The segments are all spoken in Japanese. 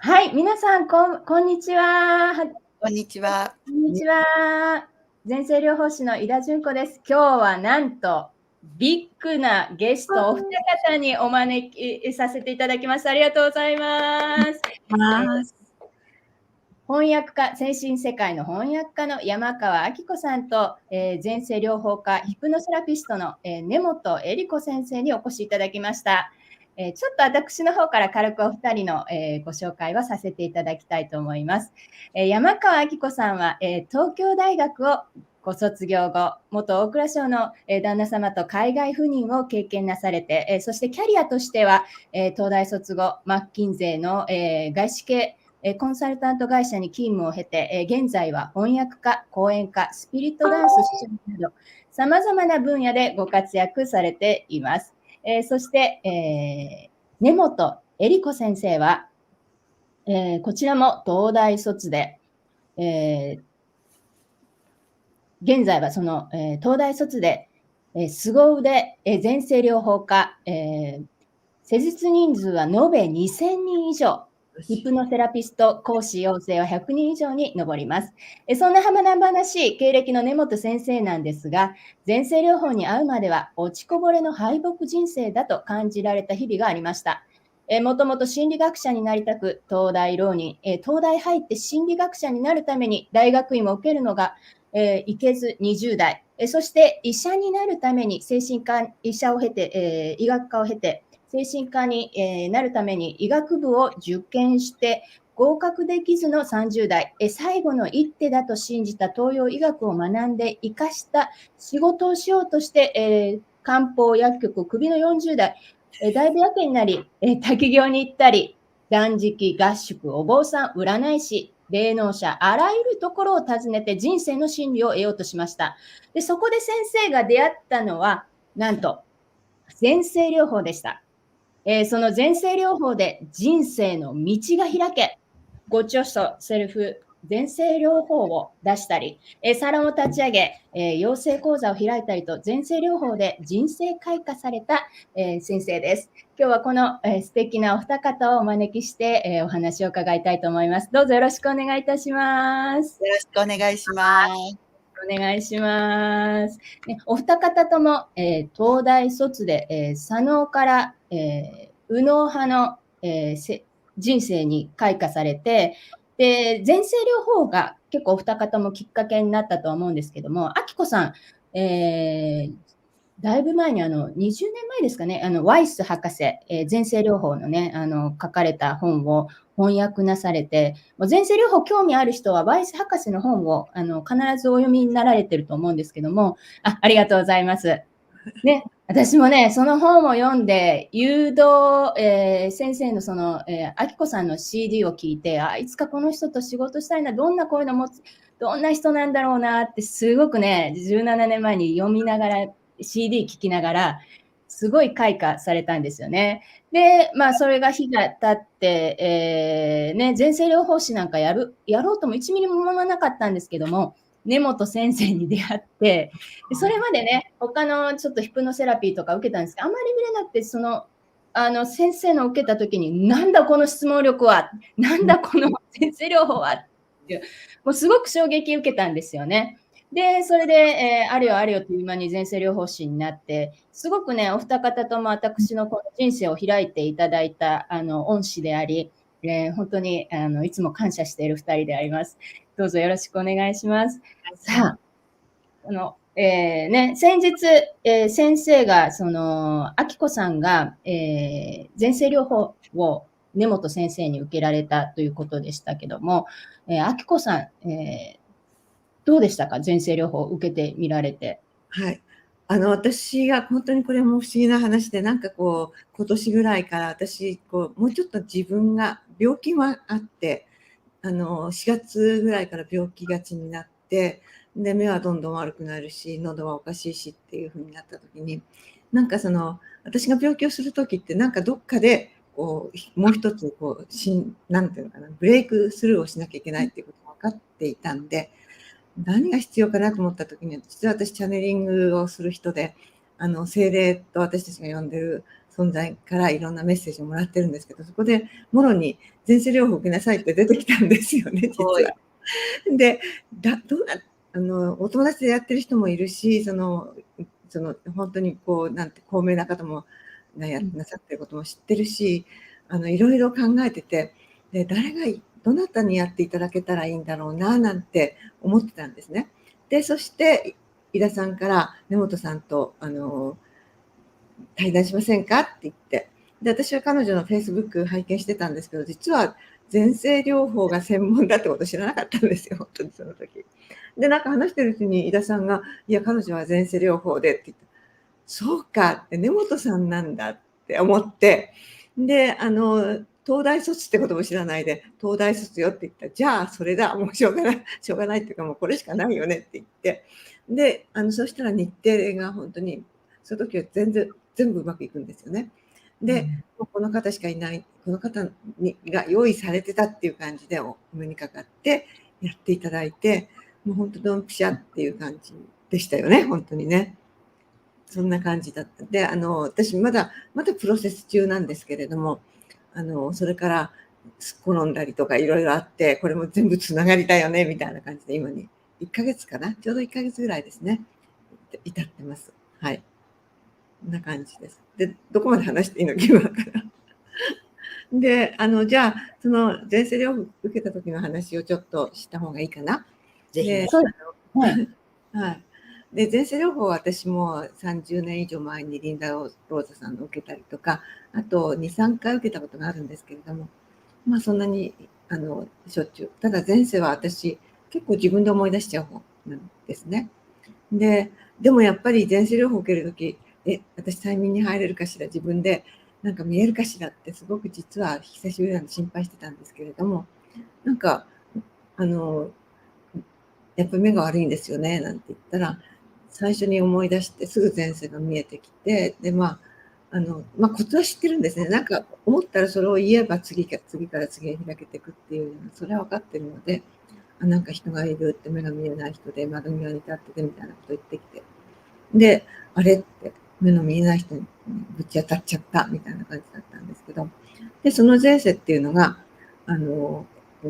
はい、皆さん、こんにちは。こんにちは。こんにちは。前世療法士の井田純子です。今日はなんと、ビッグなゲストお二方にお招きさせていただきました。ありがとうございます。翻訳家、精神世界の翻訳家の山川明子さんと、前世療法家、ヒプノセラピストの、根本恵理子先生にお越しいただきました。ちょっと私の方から軽くお二人の、ご紹介はさせていただきたいと思います。山川明子さんは、東京大学をご卒業後、元大蔵省の、旦那様と海外赴任を経験なされて、そしてキャリアとしては、東大卒後、マッキンゼーの、外資系コンサルタント会社に勤務を経て、現在は翻訳家、講演家、スピリットダンス師匠など、様々な分野でご活躍されています。そして、根本恵理子先生は、こちらも東大卒で、現在はその、東大卒で、凄腕、前世療法家、施術人数は延べ2000人以上。ヒプノセラピスト、講師養成は100人以上に上ります。そんな華々しい経歴の根本先生なんですが、前世療法に会うまでは落ちこぼれの敗北人生だと感じられた日々がありました。もともと心理学者になりたく、東大浪人、東大入って心理学者になるために大学院も受けるのが、行けず20代、そして医者になるために精神科医者を経て、医学科を経て、精神科になるために医学部を受験して合格できずの30代、最後の一手だと信じた東洋医学を学んで生かした仕事をしようとして、漢方薬局首の40代、だいぶやけになり、滝行に行ったり、断食、合宿、お坊さん、占い師、霊能者、あらゆるところを訪ねて人生の真理を得ようとしました。で、そこで先生が出会ったのは、なんと、前世療法でした。その前世療法で人生の道が開け、ご著書セルフ前世療法を出したり、サロンを立ち上げ、養成講座を開いたりと、前世療法で人生開花された、先生です。今日はこの、素敵なお二方をお招きして、お話を伺いたいと思います。どうぞよろしくお願いいたします。よろしくお願いします。お願いします。お二方とも、東大卒で、左脳から、右脳派の、人生に開花されて、で、前世療法が結構お二方もきっかけになったと思うんですけども、明子さん、だいぶ前に20年前ですかね、ワイス博士、前世療法のね、書かれた本を翻訳なされて、前世療法興味ある人はワイス博士の本を必ずお読みになられてると思うんですけども、ありがとうございます。ね、私もね、その本を読んで、誘導、先生のその、明子さんの CD を聞いて、いつかこの人と仕事したいな、どんな声の持つ、どんな人なんだろうなって、すごくね、17年前に読みながら、CD 聞きながら、すごい開花されたんですよね。で、それが日が経って、前世療法士なんかやろうとも1ミリも思わなかったんですけども、根本先生に出会って、でそれまでね、他のちょっとヒプノセラピーとか受けたんですけど、あんまり見れなくて、先生の受けた時に、なんだこの質問力は、なんだこの先生療法はっていう、もうすごく衝撃受けたんですよね。で、それで、あれよあれよという間に前世療法士になって、すごくね、お二方とも私のこの人生を開いていただいた、恩師であり、本当に、いつも感謝している二人であります。どうぞよろしくお願いします。さあ、先日、先生が、明子さんが、前世療法を根本先生に受けられたということでしたけども、明子さん、どうでしたか、前世療法を受けてみられて。はい。私が本当にこれも不思議な話で、なんかこう、今年ぐらいから私、こう、もうちょっと自分が病気はあって、4月ぐらいから病気がちになって、で、目はどんどん悪くなるし、喉はおかしいしっていう風になった時に、なんか私が病気をする時って、なんかどっかで、こう、もう一つ、こう、なんていうのかな、ブレイクスルーをしなきゃいけないっていうことが分かっていたんで、何が必要かなと思った時に、実は私チャネリングをする人で、精霊と私たちが呼んでる存在からいろんなメッセージをもらってるんですけど、そこでもろに前世療法を受けなさいって出てきたんですよね、実は。で、どうなお友達でやってる人もいるし、本当になんて高名な方もなさってることも知ってるし、いろいろ考えてて、で、どなたにやっていただけたらいいんだろうな、なんて思ってたんですね。で、そして、井田さんから根本さんと、対談しませんかって言って、で、私は彼女の Facebook 拝見してたんですけど、実は前世療法が専門だってこと知らなかったんですよ、本当にその時。で、なんか話してるうちに井田さんが、いや、彼女は前世療法でって言って、そうかって、根本さんなんだって思って、で、東大卒ってことも知らないで、東大卒よって言ったら、じゃあそれだ、もうしょうがない、しょうがないっていうか、もうこれしかないよねって言って、で、そしたら日程が本当に、その時は全部うまくいくんですよね。で、もうこの方しかいない、この方が用意されてたっていう感じでお目にかかってやっていただいて、もう本当ドンピシャっていう感じでしたよね、本当にね。そんな感じだった。で、私まだプロセス中なんですけれども、それからすっ転んだりとかいろいろあって、これも全部つながりだよね、みたいな感じで今に1ヶ月かな、ちょうど1ヶ月ぐらいですね、至ってます。はい。こんな感じです。で、どこまで話していいの今から。で、じゃあ、その前世療法受けた時の話をちょっとした方がいいかな。ぜひ。そうですね。はい。で、前世療法は私も30年以上前にリンダ・ローザさんの受けたりとか、あと2、3回受けたことがあるんですけれども、まあそんなにしょっちゅう。ただ前世は私結構自分で思い出しちゃう方なんですね。でもやっぱり前世療法を受けるとき、私催眠に入れるかしら、自分でなんか見えるかしらってすごく実は久しぶりなんで心配してたんですけれども、なんかやっぱり目が悪いんですよねなんて言ったら、最初に思い出してすぐ前世が見えてきて、でコツは知ってるんですね。なんか思ったらそれを言えば次から次へ開けていくっていう、それは分かってるので、なんか人がいるって、目が見えない人で窓際に立っててみたいなこと言ってきて、で、あれって目の見えない人にぶち当たっちゃったみたいな感じだったんですけど、で、その前世っていうのが、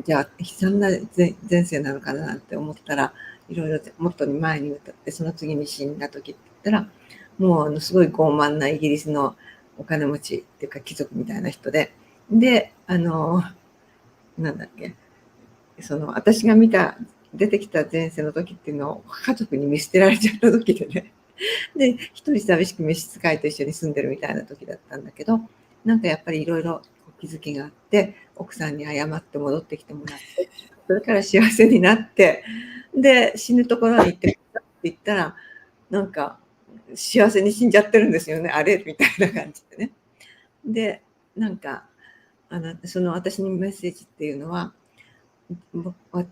じゃあ悲惨な前世なのかなって思ったら、いろいろもっと前に歌って、その次に死んだ時って言ったら、もうすごい傲慢なイギリスのお金持ちっていうか貴族みたいな人で、で、なんだっけ、私が出てきた前世の時っていうのを家族に見捨てられちゃった時でね。で、一人寂しく召使いと一緒に住んでるみたいな時だったんだけど、なんかやっぱりいろいろ気づきがあって、奥さんに謝って戻ってきてもらって、それから幸せになって、で、死ぬところに行ってって言ったら、なんか幸せに死んじゃってるんですよね、あれみたいな感じでね。で、なんか、私にメッセージっていうのは、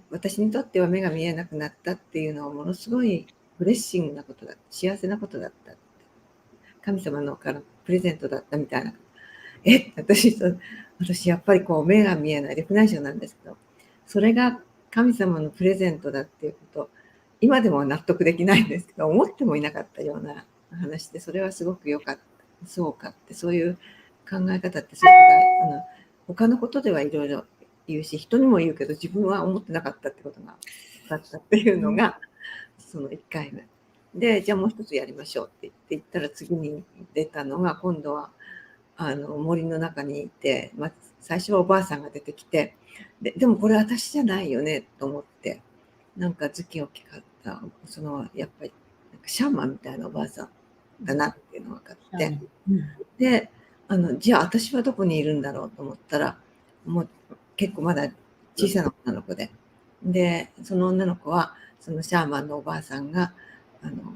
私にとっては目が見えなくなったっていうのはものすごいブレッシングなことだ、幸せなことだった、神様のからプレゼントだったみたいな。私やっぱり目が見えないで不内症なんですけど、それが神様のプレゼントだっていうこと、今でも納得できないんですけど、思ってもいなかったような話で、それはすごく良かった。そうかって、そういう考え方ってすごく他のことではいろいろ言うし、人にも言うけど、自分は思ってなかったってことが分かったっていうのが、その1回目。で、じゃあもう一つやりましょうって言ったら、次に出たのが、今度は、森の中にいて、最初はおばあさんが出てきて、でもこれ私じゃないよね、と思って、なんか頭巾を着かった、やっぱり、なんかシャーマンみたいなおばあさんだなっていうのが分かって、で、じゃあ私はどこにいるんだろうと思ったら、もう結構まだ小さな女の子で、その女の子は、そのシャーマンのおばあさんが、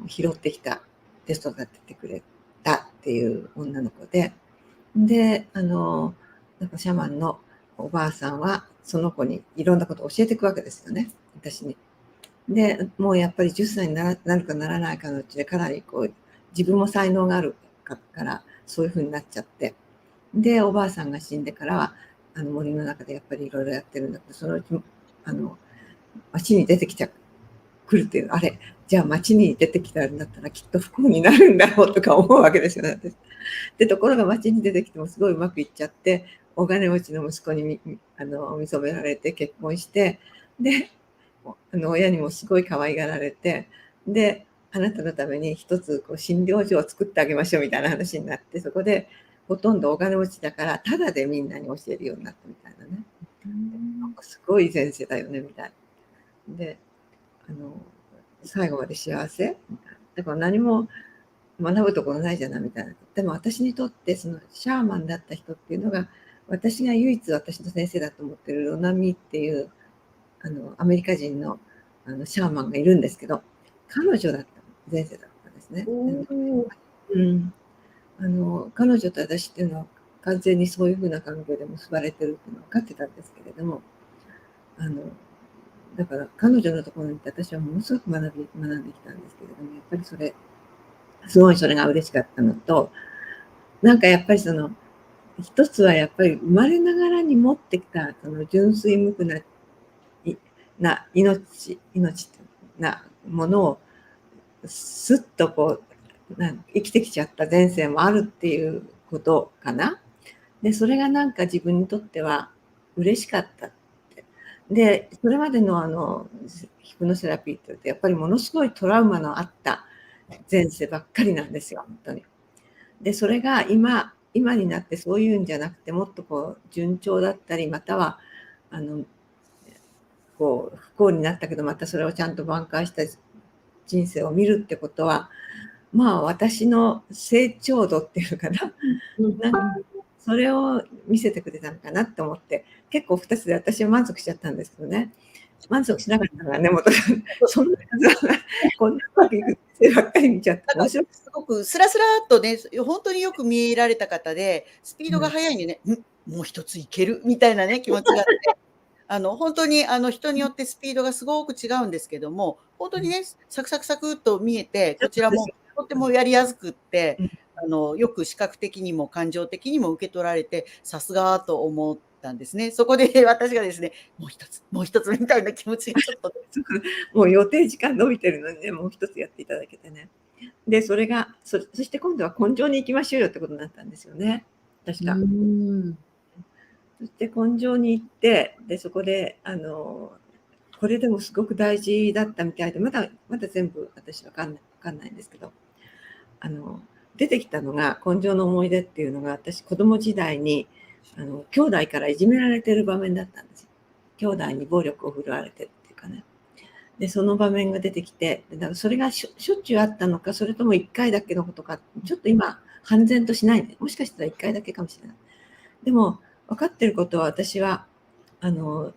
拾ってきた、で育ててくれたっていう女の子で、なんかシャーマンのおばあさんは、その子にいろんなことを教えていくわけですよね、私に。で、もうやっぱり10歳になるかならないかのうちで、かなり自分も才能があるから、そういう風になっちゃって。で、おばあさんが死んでからは、森の中でやっぱりいろいろやってるんだけど、そのうち、街に出て来るっていう、あれ、じゃあ街に出てきたんだったらきっと不幸になるんだろうとか思うわけですよね、私。で、ところが街に出てきてもすごいうまくいっちゃって、お金持ちの息子に見初められて結婚して、で、親にもすごい可愛がられて、で、あなたのために一つこう診療所を作ってあげましょうみたいな話になって、そこでほとんどお金持ちだから、タダでみんなに教えるようになったみたいなね。なんかすごい前世だよねみたいな。で、最後まで幸せだから何も学ぶところないじゃないみたいな。でも私にとってそのシャーマンだった人っていうのが、私が唯一私の先生だと思ってるロナミっていうアメリカ人のシャーマンがいるんですけど、彼女だった前世だったんですね。うん、彼女と私っていうのは完全にそういうふうな関係で結ばれてるっていうのは分かってたんですけれども、だから彼女のところに行って私はものすごく学んできたんですけれども、やっぱりすごいそれが嬉しかったのと、なんかやっぱり一つはやっぱり生まれながらに持ってきたその純粋無垢な命なものをすっとこう生きてきちゃった前世もあるっていうことかな。でそれがなんか自分にとっては嬉しかったって。でそれまでのヒプノセラピーってやっぱりものすごいトラウマのあった前世ばっかりなんですよ本当に。でそれが今になってそういうんじゃなくて、もっとこう順調だったり、またはこう不幸になったけどまたそれをちゃんと挽回した人生を見るってことは、まあ私の成長度っていうかな、なんかそれを見せてくれたのかなって思って、結構2つで私は満足しちゃったんですけどね。満足しなかったのは根本さん、そんなこんなうまくいく先生ばっかり見ちゃって、面白い。すごくスラスラっとね、本当によく見えられた方で、スピードが速いんでね、もう一ついけるみたいなね、気持ちがあって。本当に人によってスピードがすごく違うんですけども、本当にね、サクサクサクっと見えて、こちらもとってもやりやすくって、よく視覚的にも感情的にも受け取られて、さすがと思ったんですね。そこで私がですね、もう一つみたいな気持ちがちょっと。もう予定時間伸びてるのにね、もう一つやっていただけてね。で、それが、そして今度は根性に行きましょうよってことになったんですよね。確か。そして根性に行って、で、そこで、これでもすごく大事だったみたいで、まだ全部私わかんないんですけど、出てきたのが、根性の思い出っていうのが、私子供時代に、兄弟からいじめられてる場面だったんですよ。兄弟に暴力を振るわれてっていうかね。で、その場面が出てきて、だからそれがしょっちゅうあったのか、それとも1回だけのことか、ちょっと今、判然としないんで、もしかしたら1回だけかもしれない。でも、分かってることは、私は、姉が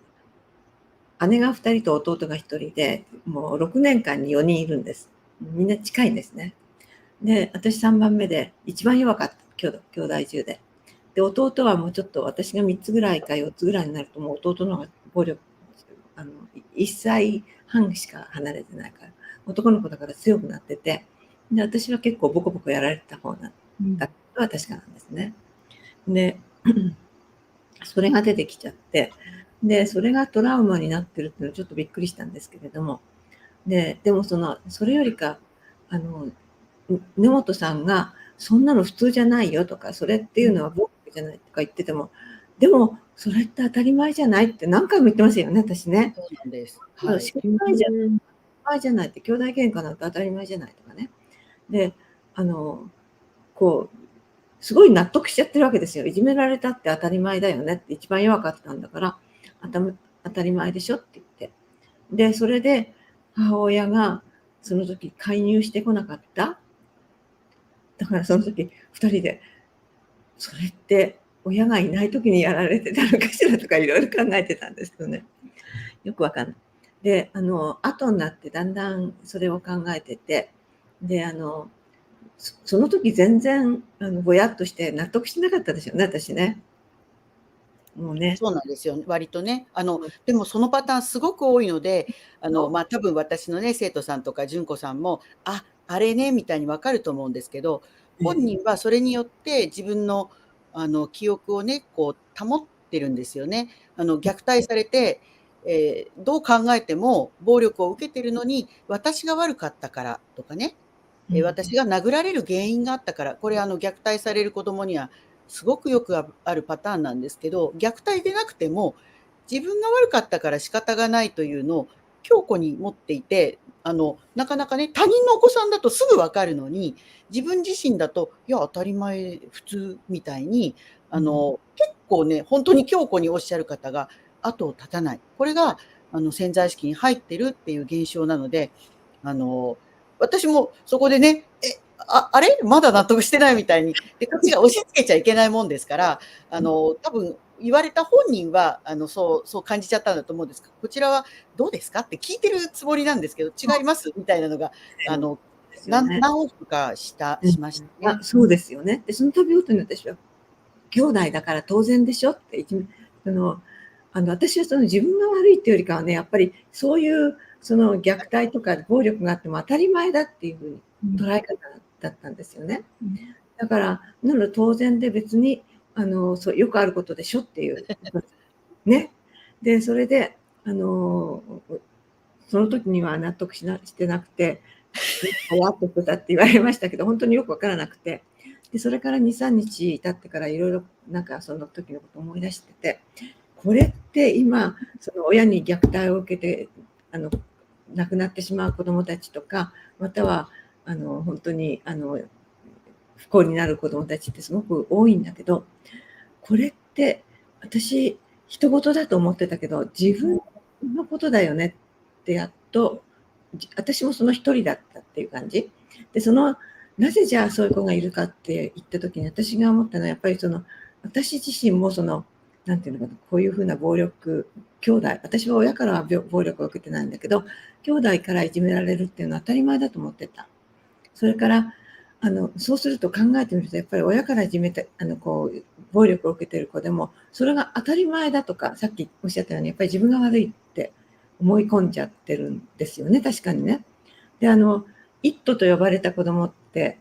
2人と弟が1人で、もう6年間に4人いるんです。みんな近いんですね。で、私3番目で、一番弱かった、兄弟中で。で、弟はもうちょっと、私が3つぐらいか4つぐらいになると、もう弟の方が暴力、1歳半しか離れてないから、男の子だから強くなってて、で、私は結構ボコボコやられてた方だったのは確かなんですね。で、それが出てきちゃって、で、それがトラウマになってるっていうのはちょっとびっくりしたんですけれども、でもそれよりか、根本さんが、そんなの普通じゃないよとか、それっていうのは暴力じゃないとか言ってても、でも、それって当たり前じゃないって何回も言ってますよね、私ね。そうなんです。当たり前じゃないって、兄弟喧嘩なんて当たり前じゃないとかね。で、こう、すごい納得しちゃってるわけですよ。いじめられたって当たり前だよねって、一番弱かったんだから、当たり前でしょって言って。で、それで母親がその時介入してこなかった。だからその時2人で、それって親がいない時にやられてたのかしらとかいろいろ考えてたんですよね。よくわかんない。で、後になってだんだんそれを考えてて、で、その時全然ぼやっとして納得しなかったですよね、私ね。もうね。そうなんですよ、割とね。でもそのパターンすごく多いので、多分私のね、生徒さんとか純子さんも、あれねみたいに分かると思うんですけど、本人はそれによって自分の、記憶をね、こう保ってるんですよね。虐待されて、どう考えても暴力を受けてるのに、私が悪かったからとかね。私が殴られる原因があったから、これ虐待される子供にはすごくよくあるパターンなんですけど、虐待でなくても、自分が悪かったから仕方がないというのを強固に持っていて、なかなかね、他人のお子さんだとすぐわかるのに、自分自身だと、いや、当たり前、普通みたいに、結構ね、本当に強固におっしゃる方が後を絶たない。これが、潜在意識に入ってるっていう現象なので、私もそこでね、あれまだ納得してないみたいに、で、こっちが押し付けちゃいけないもんですから、多分言われた本人は、そう感じちゃったんだと思うんですが、こちらはどうですかって聞いてるつもりなんですけど、違いますみたいなのが、何往復かしましたね。そうですよね。で、その度ごとに私は、兄弟だから当然でしょって、私はその自分が悪いっていうよりかはね、やっぱりそういうその虐待とか暴力があっても当たり前だっていうふうに捉え方だったんですよね。だから、なので当然で別に、そうよくあることでしょっていう。ね。で、それで、その時には納得してなくて、やっとったって言われましたけど、本当によくわからなくて。で、それから2、3日経ってからいろいろなんかその時のことを思い出してて、これって今、その親に虐待を受けて、亡くなってしまう子どもたちとか、または、本当に、不幸になる子どもたちってすごく多いんだけど、これって私、人事だと思ってたけど、自分のことだよねってやっと、私もその一人だったっていう感じ。で、なぜじゃあそういう子がいるかって言った時に私が思ったのはやっぱり私自身もなんていうのかな、こういうふうな暴力、兄弟、私は親からは暴力を受けてないんだけど、兄弟からいじめられるっていうのは当たり前だと思ってた。それから、そうすると考えてみると、やっぱり親からいじめて、暴力を受けている子でも、それが当たり前だとか、さっきおっしゃったように、やっぱり自分が悪いって思い込んじゃってるんですよね、確かにね。で、イットと呼ばれた子供って、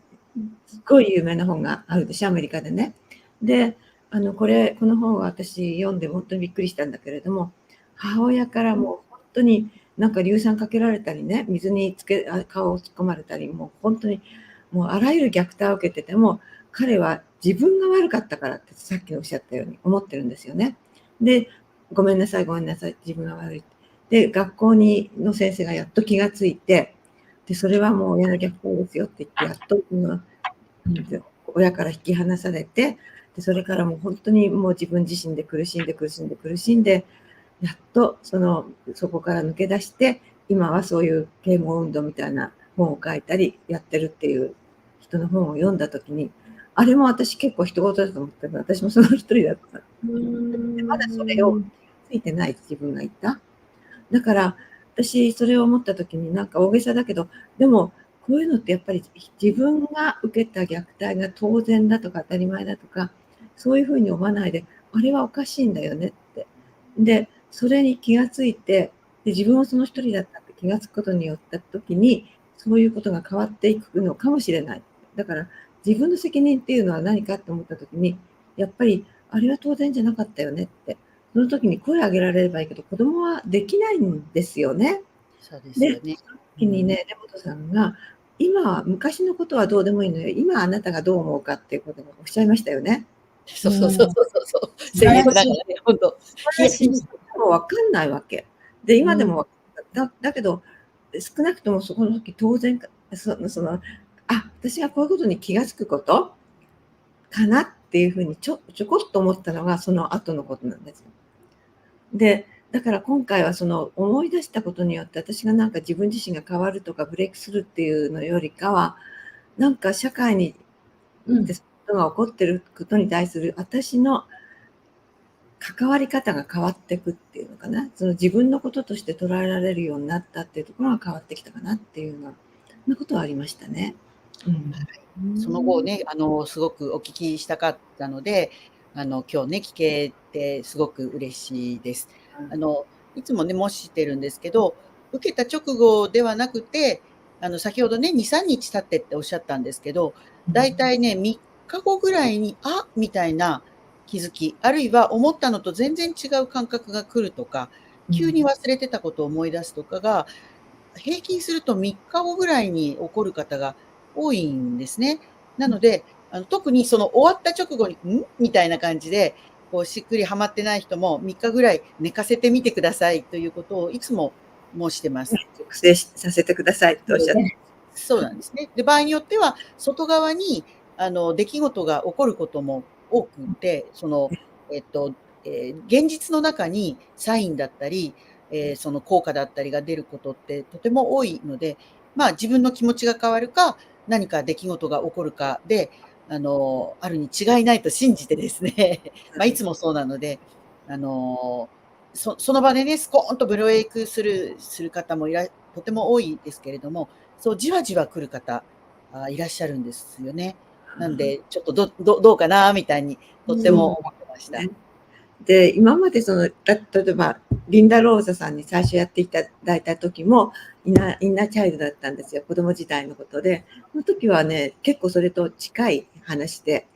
すっごい有名な本があるでしょ、アメリカでね。で、この本は私読んで本当にびっくりしたんだけれども、母親からもう本当になんか硫酸かけられたりね、水に顔を突っ込まれたり、もう本当にもうあらゆる虐待を受けてても、彼は自分が悪かったからってさっきおっしゃったように思ってるんですよね。で、ごめんなさい、ごめんなさい、自分が悪い。で、学校の先生がやっと気がついて、で、それはもう親の虐待ですよって言って、やっと親から引き離されて、で、それからもう本当にもう自分自身で苦しんで、やっとそこから抜け出して、今はそういう啓蒙運動みたいな本を書いたりやってるっていう人の本を読んだときに、あれも私結構人事だと思ったけど、私もその一人だった。でまだそれをついてない自分がいた。だから、私それを思ったときになんか大げさだけど、でもこういうのってやっぱり自分が受けた虐待が当然だとか当たり前だとか、そういうふうに思わないで、あれはおかしいんだよねって。で、それに気がついて、で自分はその一人だったって気がつくことによったときに、そういうことが変わっていくのかもしれない。だから、自分の責任っていうのは何かって思ったときに、やっぱり、あれは当然じゃなかったよねって。その時に声を上げられればいいけど、子供はできないんですよね。そうですよね。で、その時にね、根本さんが、昔のことはどうでもいいのよ。今あなたがどう思うかっていうことをおっしゃいましたよね。そう。セリフだからね、本当。もうわかんないわけ。で、今でもだけど、少なくともそこの時当然私がこういうことに気がつくことかなっていうふうにちょこっと思ったのがその後のことなんですよ。で、だから今回は思い出したことによって私がなんか自分自身が変わるとかブレイクするっていうのよりかは、なんか社会にでそういうことが起こってることに対する私の関わり方が変わっていくっていうのかな。自分のこととして捉えられるようになったっていうところが変わってきたかなっていうようなことはありましたね。その後ね、すごくお聞きしたかったので、今日ね、聞けてすごく嬉しいです。いつもね、申してるんですけど、受けた直後ではなくて、先ほどね、2、3日経ってっておっしゃったんですけど、だいたいね、3日後ぐらいに、みたいな気づき、あるいは思ったのと全然違う感覚が来るとか、急に忘れてたことを思い出すとかが、平均すると3日後ぐらいに起こる方が多いんですね。なので、特にその終わった直後に、みたいな感じで、こうしっくりはまってない人も3日ぐらい寝かせてみてくださいということをいつも申してます。熟成させてくださいとおっしゃって。そうなんですね。で、場合によっては、外側に、出来事が起こることも多くて、その、現実の中にサインだったり、その効果だったりが出ることってとても多いので、まあ、自分の気持ちが変わるか、何か出来事が起こるかで、あるに違いないと信じてですね、まあ、いつもそうなので、あの、その場でね、スコーンとブレイクする方もとても多いですけれども、そう、じわじわ来る方、いらっしゃるんですよね。なんで、ちょっとどうかなみたいに、とっても思ってました。で、今まで例えば、リンダ・ローザさんに最初やっていただいた時も、インナーチャイルドだったんですよ。子供時代のことで。その時はね、結構それと近い話で、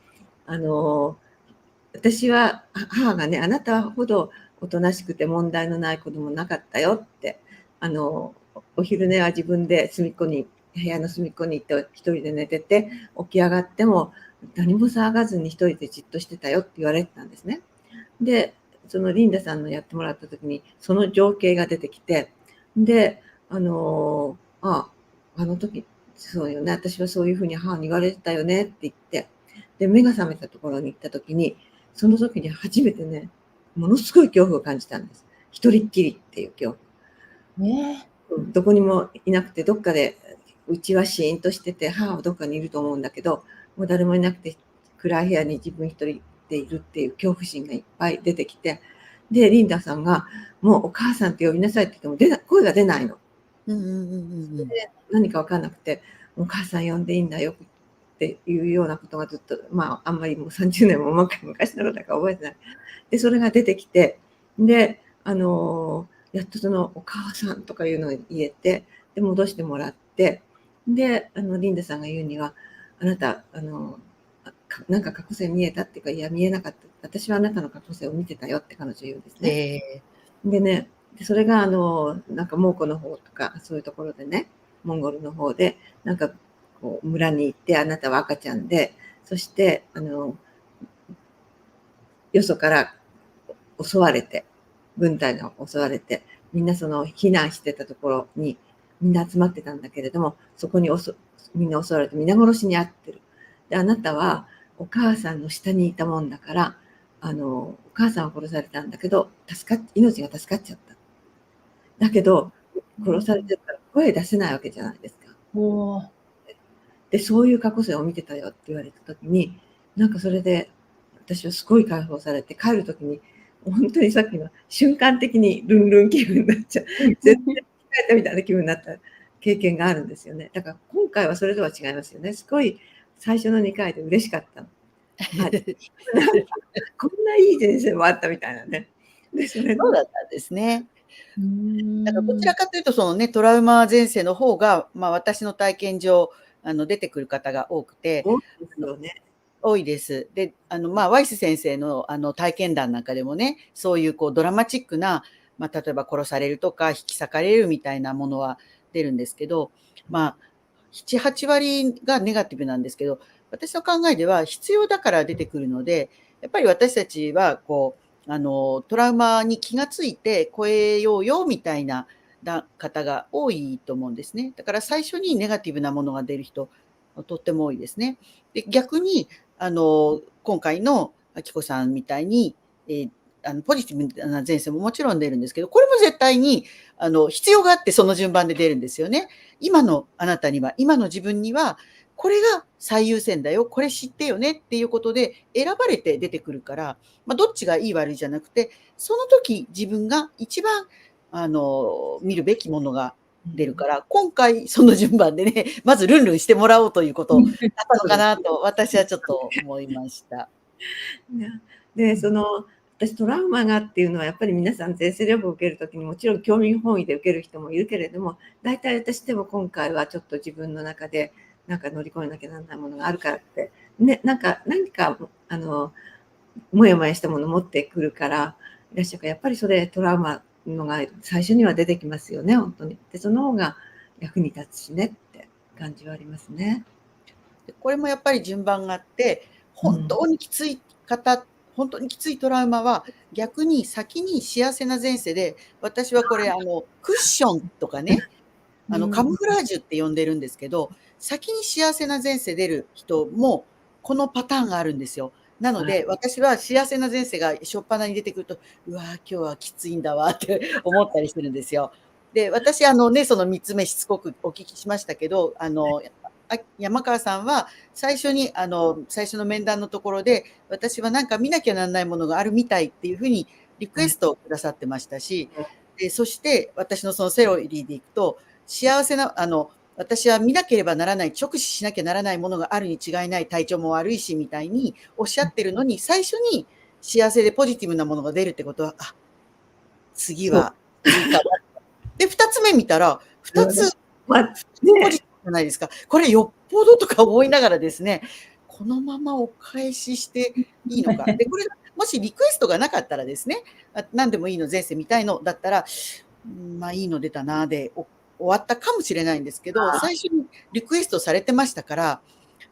私は、母がね、あなたほどおとなしくて問題のない子供なかったよって、お昼寝は自分で部屋の隅っこに行って一人で寝てて、起き上がっても何も騒がずに一人でじっとしてたよって言われてたんですね。で、そのリンダさんのやってもらった時に、その情景が出てきて、で、あの時、そうよね、私はそういうふうに母に言われてたよねって言って、で、目が覚めたところに行った時に、その時に初めてね、ものすごい恐怖を感じたんです。一人っきりっていう恐怖。ね。どこにもいなくて、どっかで、うちはシーンとしてて、母はどっかにいると思うんだけど、もう誰もいなくて、暗い部屋に自分一人でいるっていう恐怖心がいっぱい出てきて、で、リンダさんが、もうお母さんって呼びなさいって言っても声が出ないの。で何か分かんなくて、お母さん呼んでいいんだよっていうようなことがずっと、まあ、あんまりもう30年も昔のことだから覚えてない。で、それが出てきて、で、やっとそのお母さんとかいうのを言えて、で、戻してもらって、で、リンダさんが言うには、あなた、なんか過去性見えたっていうか、いや、見えなかった。私はあなたの過去性を見てたよって彼女言うんですね。でね、それがなんか蒙古の方とか、そういうところでね、モンゴルの方で、なんかこう村に行って、あなたは赤ちゃんで、そして、よそから襲われて、軍隊が襲われて、みんなその避難してたところにみんな集まってたんだけれども、そこにみんな襲われて皆殺しに遭ってる。で、あなたはお母さんの下にいたもんだから、お母さんは殺されたんだけど、命が助かっちゃった。だけど、殺されてるから声出せないわけじゃないですか。で、そういう過去性を見てたよって言われた時に、なんかそれで私はすごい解放されて、帰る時に本当にさっきの瞬間的にルンルン気分になっちゃう。絶対疲れたみたいな気分になった経験があるんですよね。だから今回はそれとは違いますよね。すごい最初の2回で嬉しかったの。こんないい人生もあったみたいなね。そうだったんですね。だからどちらかというと、そのね、トラウマ前世の方が、まあ、私の体験上、出てくる方が多くて、多いですよね。多いです。で、まあ、ワイス先生の、体験談なんかでもね、そういうこうドラマチックな、まあ、例えば殺されるとか引き裂かれるみたいなものは出るんですけど、まあ、7、8割がネガティブなんですけど、私の考えでは必要だから出てくるので、やっぱり私たちはこう、トラウマに気がついて超えようよみたいな方が多いと思うんですね。だから最初にネガティブなものが出る人、とっても多いですね。で、逆に、今回のあきこさんみたいに、ポジティブな前世ももちろん出るんですけど、これも絶対に、必要があってその順番で出るんですよね。今のあなたには、今の自分には、これが最優先だよ、これ知ってよねっていうことで選ばれて出てくるから、まあ、どっちがいい悪いじゃなくて、その時自分が一番、見るべきものが出るから、今回その順番でね、まずルンルンしてもらおうということだったのかなと、私はちょっと思いました。で、私トラウマがっていうのはやっぱり皆さん前世療法を受けるときにもちろん興味本位で受ける人もいるけれども、大体私でも今回はちょっと自分の中でなんか乗り越えなきゃならないものがあるからって、ね、何かもやもやしたものを持ってくるからいらっしゃるから、やっぱりそれトラウマのが最初には出てきますよね、本当に。で、その方が役に立つしねって感じはありますね。でこれもやっぱり順番があって、本当にきつい方、本当にきついトラウマは、逆に先に幸せな前世で、私はこれクッションとかね、カムフラージュって呼んでるんですけど、先に幸せな前世出る人も、このパターンがあるんですよ。なので、私は幸せな前世が初っ端に出てくると、うわー、今日はきついんだわって思ったりするんですよ。で、私ね、その3つ目しつこくお聞きしましたけど、山川さんは最初に、最初の面談のところで、私はなんか見なきゃならないものがあるみたいっていうふうにリクエストをくださってましたし、でそして私のそのセオリーでいくと、幸せな、私は見なければならない、直視しなきゃならないものがあるに違いない、体調も悪いし、みたいにおっしゃってるのに、最初に幸せでポジティブなものが出るってことは、あ、次はいいかな。で、2つ目見たら、2つ、ポジティブじゃないですか。これよっぽどとか思いながらですね、このままお返ししていいのか。で、これ、もしリクエストがなかったらですね、何でもいいの、前世見たいのだったら、まあいいの出たな、で、終わったかもしれないんですけど、最初にリクエストされてましたから、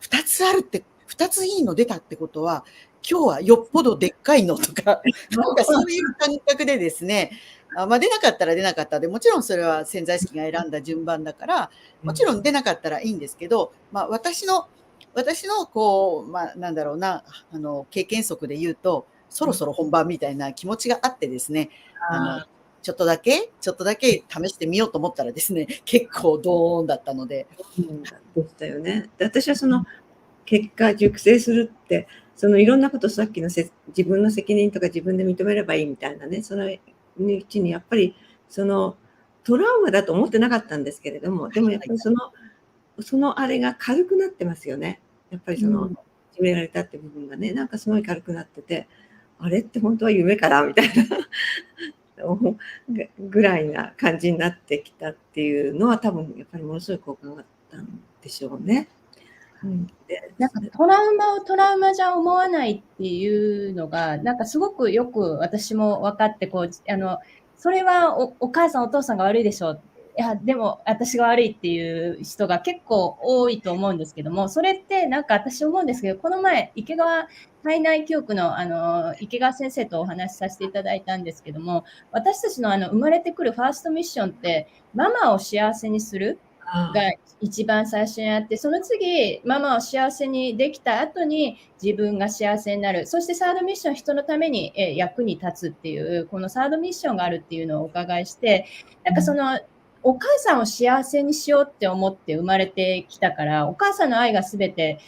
2つあるって、2ついいの出たってことは、今日はよっぽどでっかいのとか、なんかそういう感覚でですね、まあ出なかったら出なかったで、もちろんそれは潜在意識が選んだ順番だから、もちろん出なかったらいいんですけど、まあ私のこう、まあなんだろうな、経験則で言うと、そろそろ本番みたいな気持ちがあってですね、ちょっとだけ試してみようと思ったらですね、結構ドーンだったので。でしたよね。で、私はその結果熟成するって、そのいろんなこと、さっきの自分の責任とか自分で認めればいいみたいなね、そのうちにやっぱりそのトラウマだと思ってなかったんですけれども、でもやっぱりそのあれが軽くなってますよね。やっぱりその決められたって部分がね、なんかすごい軽くなってて、あれって本当は夢かなみたいなぐらいな感じになってきたっていうのは、多分やっぱりものすごい効果があったんでしょうね。なんかトラウマをトラウマじゃ思わないっていうのが、なんかすごくよく私も分かって、こう、それはお母さんお父さんが悪いでしょ。いや、でも私が悪いっていう人が結構多いと思うんですけども、それってなんか私思うんですけど、この前、池川体内教育の池川先生とお話しさせていただいたんですけども、私たちの生まれてくるファーストミッションって、ママを幸せにするが一番最初にあって、その次、ママを幸せにできた後に自分が幸せになる。そしてサードミッション、人のために役に立つっていう、このサードミッションがあるっていうのをお伺いして、なんかその、お母さんを幸せにしようって思って生まれてきたから、お母さんの愛がすべて、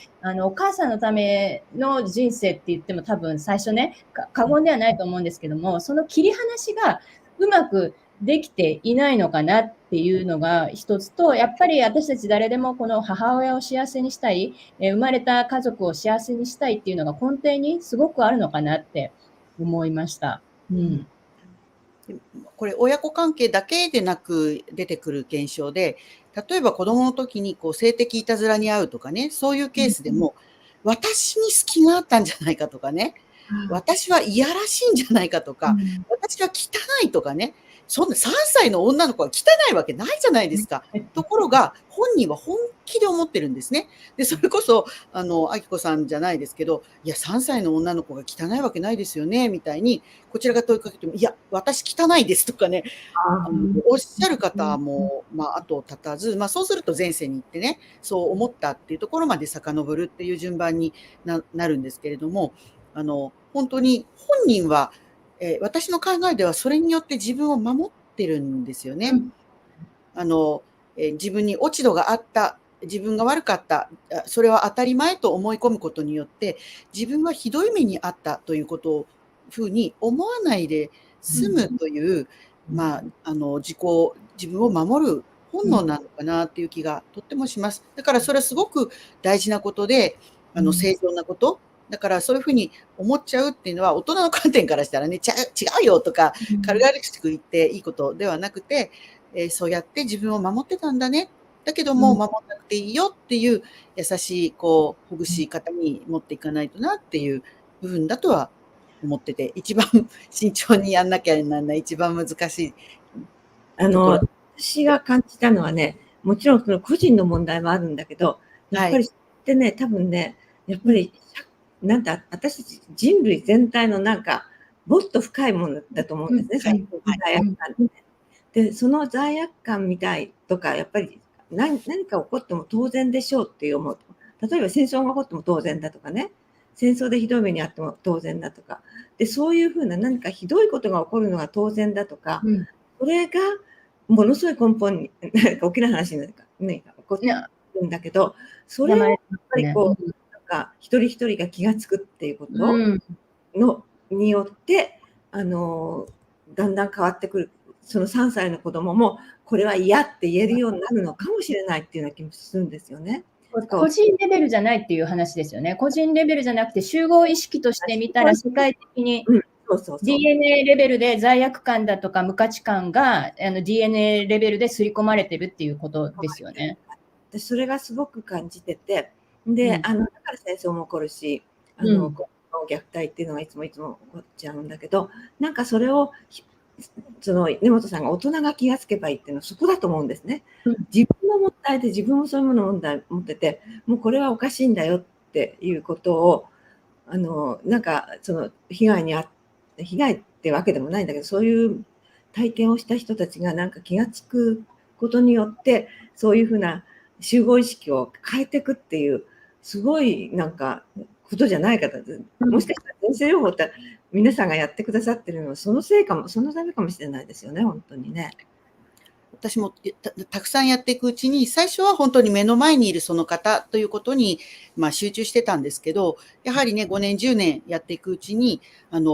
お母さんのための人生って言っても多分最初ね、過言ではないと思うんですけども、その切り離しがうまくできていないのかなっていうのが一つと、やっぱり私たち誰でもこの母親を幸せにしたい、生まれた家族を幸せにしたいっていうのが根底にすごくあるのかなって思いました。これ親子関係だけでなく出てくる現象で、例えば子供の時にこう性的いたずらに遭うとかね、そういうケースでも、私に隙があったんじゃないかとかね、私はいやらしいんじゃないかとか、私は汚いとかね、そんな3歳の女の子は汚いわけないじゃないですか。ところが、本人は本気で思ってるんですね。で、それこそ、明子さんじゃないですけど、いや、3歳の女の子が汚いわけないですよね、みたいに、こちらが問いかけても、いや、私汚いですとかね、おっしゃる方も、後を絶たず、そうすると前世に行ってね、そう思ったっていうところまで遡るっていう順番になるんですけれども、本当に本人は、私の考えではそれによって自分を守ってるんですよね。自分に落ち度があった、自分が悪かった、それは当たり前と思い込むことによって、自分はひどい目にあったということをふうに思わないで済むという、自分を守る本能なのかなっていう気がとってもします。だからそれはすごく大事なことで、正常なこと。だからそういうふうに思っちゃうっていうのは、大人の観点からしたらね、違うよとか、軽々しく言っていいことではなくて、そうやって自分を守ってたんだね。だけども守らなくていいよっていう優しい、ほぐし方に持っていかないとなっていう部分だとは思ってて、一番慎重にやんなきゃならない、一番難しい。私が感じたのはね、もちろんその個人の問題もあるんだけど、やっぱりってね、多分ね、やっぱり、なんだ、私たち人類全体のなんか、もっと深いものだと思うんですね、はい。罪悪感ってね。で、その罪悪感みたいとか、やっぱり何か起こっても当然でしょうって思う。例えば戦争が起こっても当然だとかね、戦争でひどい目にあっても当然だとか、で、そういうふうな何かひどいことが起こるのが当然だとか、それがものすごい根本に、なんか大きな話になるか、ね、起こってるんだけど、それをやっぱりこう、なんか一人一人が気がつくっていうことによって、だんだん変わってくる。その3歳の子供も、これは嫌って言えるようになるのかもしれないっていうような気もするんですよね。個人レベルじゃないっていう話ですよね。個人レベルじゃなくて、集合意識として見たら、世界的に DNA レベルで罪悪感だとか無価値観がDNA レベルで刷り込まれてるっていうことですよね。それがすごく感じてて、で、だから戦争も起こるし、虐待っていうのがいつも起こっちゃうんだけど、なんかそれを、根本さんが大人が気がつけばいいっていうのはそこだと思うんですね。自分の問題で自分もそういうものを持ってて、もうこれはおかしいんだよっていうことを、なんかその被害ってわけでもないんだけど、そういう体験をした人たちがなんか気がつくことによって、そういうふうな集合意識を変えていくっていう、すごいなんかことじゃないかと。もしかしたら先生療法って皆さんがやってくださってるのはそのためかもしれないですよね、本当にね。私もたくさんやっていくうちに、最初は本当に目の前にいるその方ということに、集中してたんですけど、やはりね、5年、10年やっていくうちに、例えば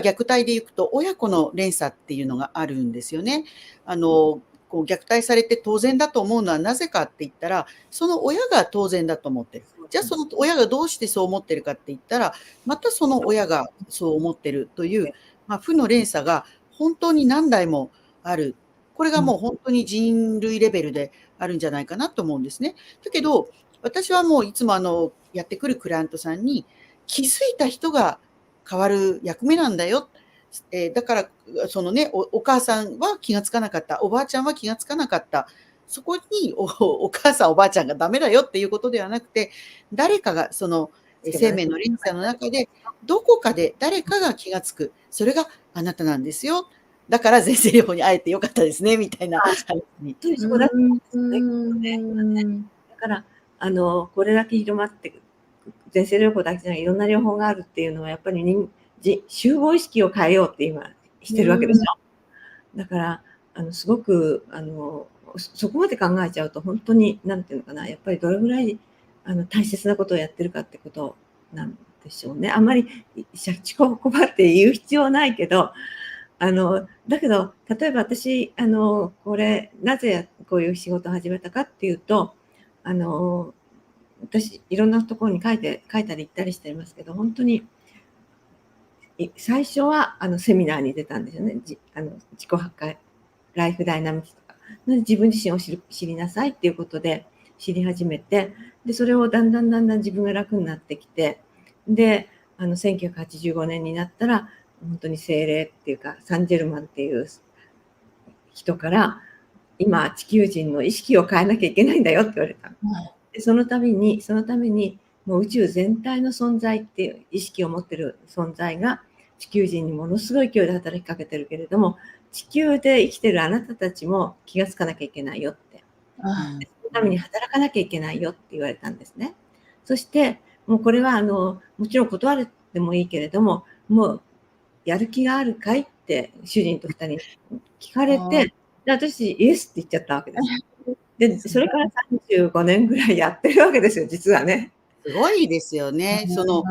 虐待でいくと、親子の連鎖っていうのがあるんですよね。虐待されて当然だと思うのはなぜかって言ったら、その親が当然だと思ってる。じゃあその親がどうしてそう思ってるかって言ったら、またその親がそう思ってるという、負の連鎖が本当に何代もある。これがもう本当に人類レベルであるんじゃないかなと思うんですね。だけど、私はもういつもやってくるクライアントさんに、気づいた人が変わる役目なんだよ。だから、お母さんは気がつかなかった。おばあちゃんは気がつかなかった。そこにお母さん、おばあちゃんがダメだよっていうことではなくて、誰かがその生命の連鎖の中で、どこかで誰かが気がつく。それがあなたなんですよ。だから前世療法に会えてよかったですね、みたいな話に。そこだと思うんですね。だから、これだけ広まって、前世療法だけじゃない、いろんな療法があるっていうのは、やっぱり集合意識を変えようって今してるわけでしょ。だから、すごく、そこまで考えちゃうと、本当に、なんていうのかな、やっぱりどれぐらい、大切なことをやってるかってことなんでしょうね。あんまり、しゃちこばって言う必要ないけど、だけど、例えば私、なぜこういう仕事を始めたかっていうと、私、いろんなところに書いたり行ったりしてますけど、本当に、最初は、セミナーに出たんですよね。自己破壊、ライフダイナミクスとか。自分自身を知りなさいっていうことで知り始めて、で、それをだんだん自分が楽になってきて、で、1985年になったら、本当に精霊っていうか、サンジェルマンっていう人から、今、地球人の意識を変えなきゃいけないんだよって言われた。でそのために、もう宇宙全体の存在っていう意識を持っている存在が、地球人にものすごい勢いで働きかけてるけれども、地球で生きてるあなたたちも気がつかなきゃいけないよって。そのために働かなきゃいけないよって言われたんですね。そして、もうこれはもちろん断るでもいいけれども、もうやる気があるかいって主人と2人に聞かれて、で私イエスって言っちゃったわけです。で、それから35年ぐらいやってるわけですよ、実はね。すごいですよね。もう、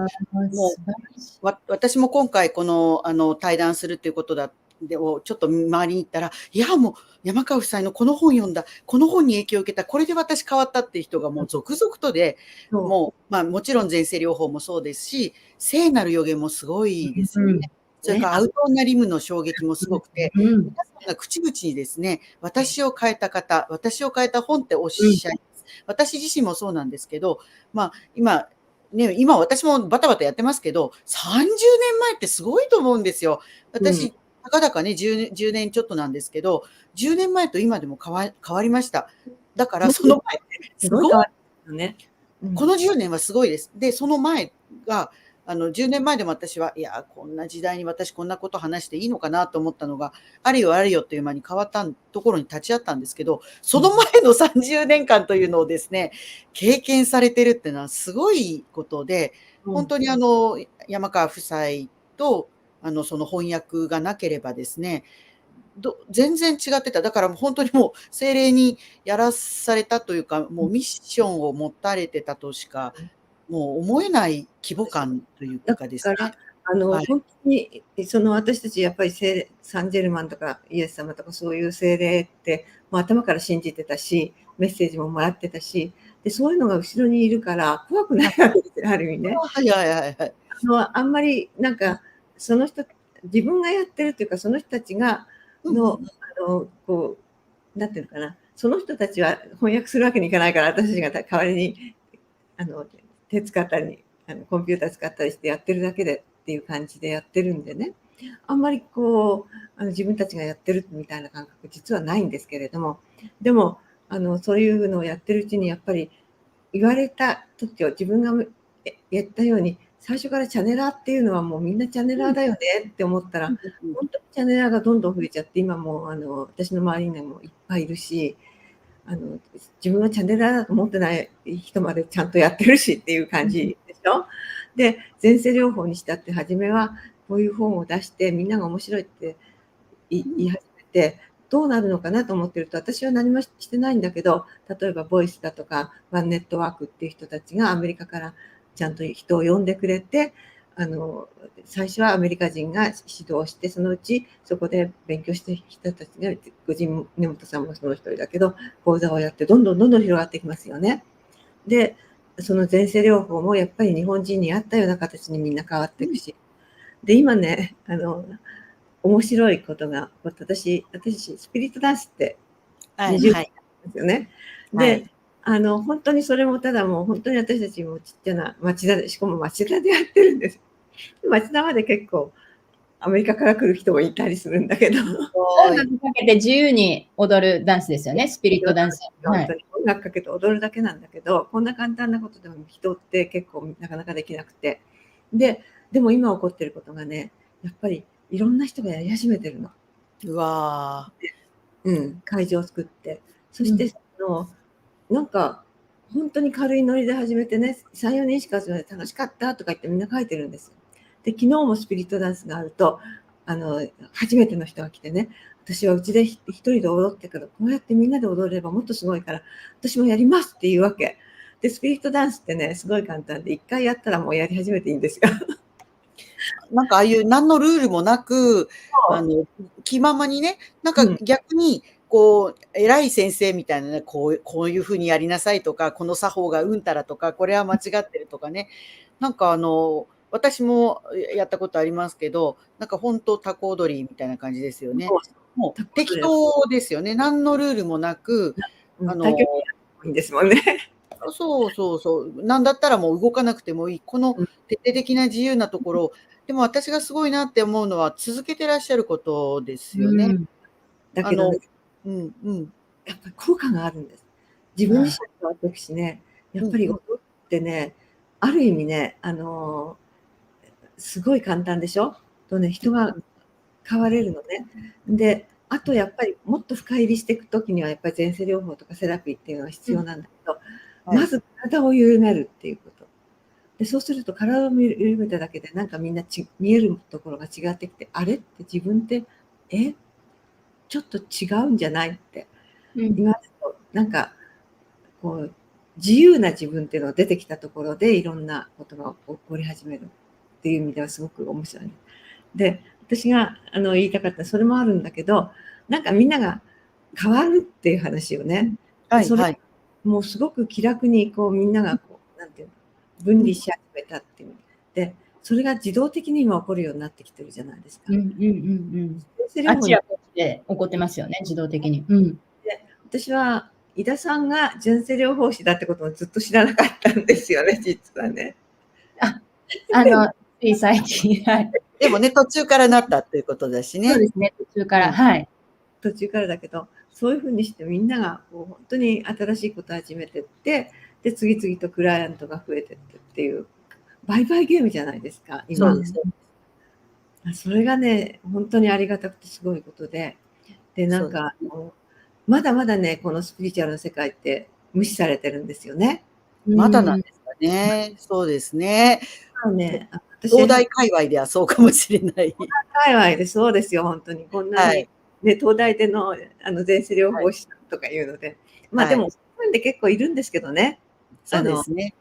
私も今回この、対談するっていうことをちょっと周りに行ったら、いや、もう山川夫妻のこの本読んだ、この本に影響を受けた、これで私変わったっていう人がもう続々とで、もう、もちろん前世療法もそうですし、聖なる予言もすごいですよね。それからアウトーナリムの衝撃もすごくて、皆さんが口々にですね、私を変えた方、私を変えた本っておっしゃいます。私自身もそうなんですけど、今私もバタバタやってますけど、30年前ってすごいと思うんですよ。私、たかだかね、10年ちょっとなんですけど、10年前と今でも変わりました。だからその前ってすごい変わりますよね。この10年はすごいです。で、その前が、10年前でも私は、いや、こんな時代に私こんなこと話していいのかなと思ったのが、あれよあれよという間に変わったところに立ち会ったんですけど、その前の30年間というのをですね、経験されてるっていうのはすごいことで、本当に山川夫妻と、その翻訳がなければですね、全然違ってた。だから本当にもう精霊にやらされたというか、もうミッションを持たれてたとしか、もう思えない規模感というだかですね。からはい。本当に私たちやっぱりサンジェルマンとかイエス様とかそういう精霊ってもう頭から信じてたし、メッセージももらってたし、でそういうのが後ろにいるから怖くないわけですよ、ある意味ね。はいはいはいはい。あんまりなんかその人自分がやってるというか、その人たちがこうなんていうのかな、その人たちは翻訳するわけにいかないから、私たちが代わりに手使ったりコンピューター使ったりしてやってるだけでっていう感じでやってるんでね、あんまり自分たちがやってるみたいな感覚実はないんですけれども、でもそういうのをやってるうちにやっぱり言われた時は自分が言ったように、最初からチャネラーっていうのはもうみんなチャネラーだよねって思ったら、本当にチャネラーがどんどん増えちゃって、今も私の周りにもいっぱいいるし、自分はチャネラーだと思ってない人までちゃんとやってるしっていう感じでしょ。で、前世療法にしたって初めはこういう本を出してみんなが面白いって言い始めて、どうなるのかなと思ってると、私は何もしてないんだけど、例えばボイスだとかワンネットワークっていう人たちがアメリカからちゃんと人を呼んでくれて、最初はアメリカ人が指導して、そのうちそこで勉強して人たちが、根本さんもその一人だけど、講座をやってどんどん広がってきますよね。で、その前世療法もやっぱり日本人に合ったような形にみんな変わっていくし、で、今ね、面白いことが、私、スピリットダンスって20年ですよね。で、本当にそれもただもう本当に私たちもちっちゃな町田で、しかも町田でやってるんです。町田まで結構アメリカから来る人もいたりするんだけど。音楽かけて自由に踊るダンスですよね、スピリットダンス。本当に音楽かけて踊るだけなんだけど、こんな簡単なことでも人って結構なかなかできなくて。でも今起こってることがね、やっぱりいろんな人がやり始めてるの。うわ会場を作って。そして、なんか、本当に軽いノリで始めてね、3、4人しか集めて楽しかったとか言ってみんな書いてるんですよ。で、昨日もスピリットダンスがあると、初めての人が来てね、私はうちで一人で踊ってから、こうやってみんなで踊ればもっとすごいから、私もやりますっていうわけ。で、スピリットダンスってね、すごい簡単で、一回やったらもうやり始めていいんですよ。なんかああいう何のルールもなく、気ままにね、なんか逆に、偉い先生みたいなね、こういう風にやりなさいとか、この作法がうんたらとか、これは間違ってるとかね。なんか私もやったことありますけど、なんか本当タコ踊りみたいな感じですよね。もう適当ですよね。何のルールもなく、いいんですもんね。そう。なんだったらもう動かなくてもいい。この徹底的な自由なところ、でも私がすごいなって思うのは続けてらっしゃることですよね。だけどね、やっぱり効果があるんです。自分自身の私ね、やっぱり踊ってね、ある意味ね、すごい簡単でしょ。とね、人が変われるのね。で、あとやっぱりもっと深入りしていくときにはやっぱり前世療法とかセラピーっていうのが必要なんだけど、まず体を緩めるっていうこと。で、そうすると体を緩めただけでなんかみんな見えるところが違ってきて、あれって自分ってちょっと違うんじゃないって言われると、なんか自由な自分っていうのが出てきたところでいろんなことが起こり始めるっていう意味ではすごく面白い。で、私が言いたかったそれもあるんだけど、なんかみんなが変わるっていう話をね、それもうすごく気楽にみんながなんていうの分離し始めたっていう。で、それが自動的に今起こるようになってきてるじゃないですか。あちらこっちで起こってますよね、自動的に。で、私は井田さんが前世療法士だってこともずっと知らなかったんですよね、実はね。つい最近、はい。でもね、途中からなったっていうことだしね。そうですね、途中から、はい。途中からだけど、そういうふうにしてみんなが本当に新しいことを始めてって、で、次々とクライアントが増えてってっていう、売買ゲームじゃないですか、今。そうです。それがね、本当にありがたくてすごいことで、で、なんか、まだまだね、このスピリチュアルの世界って無視されてるんですよね。まだなんですかね。そうですね。ね、東大界隈ではそうかもしれない。界隈でそうですよ、本当に。こんなに、ね、東大での前世療法士とかいうので。まあでも、そういうんで結構いるんですけどね。そうですね。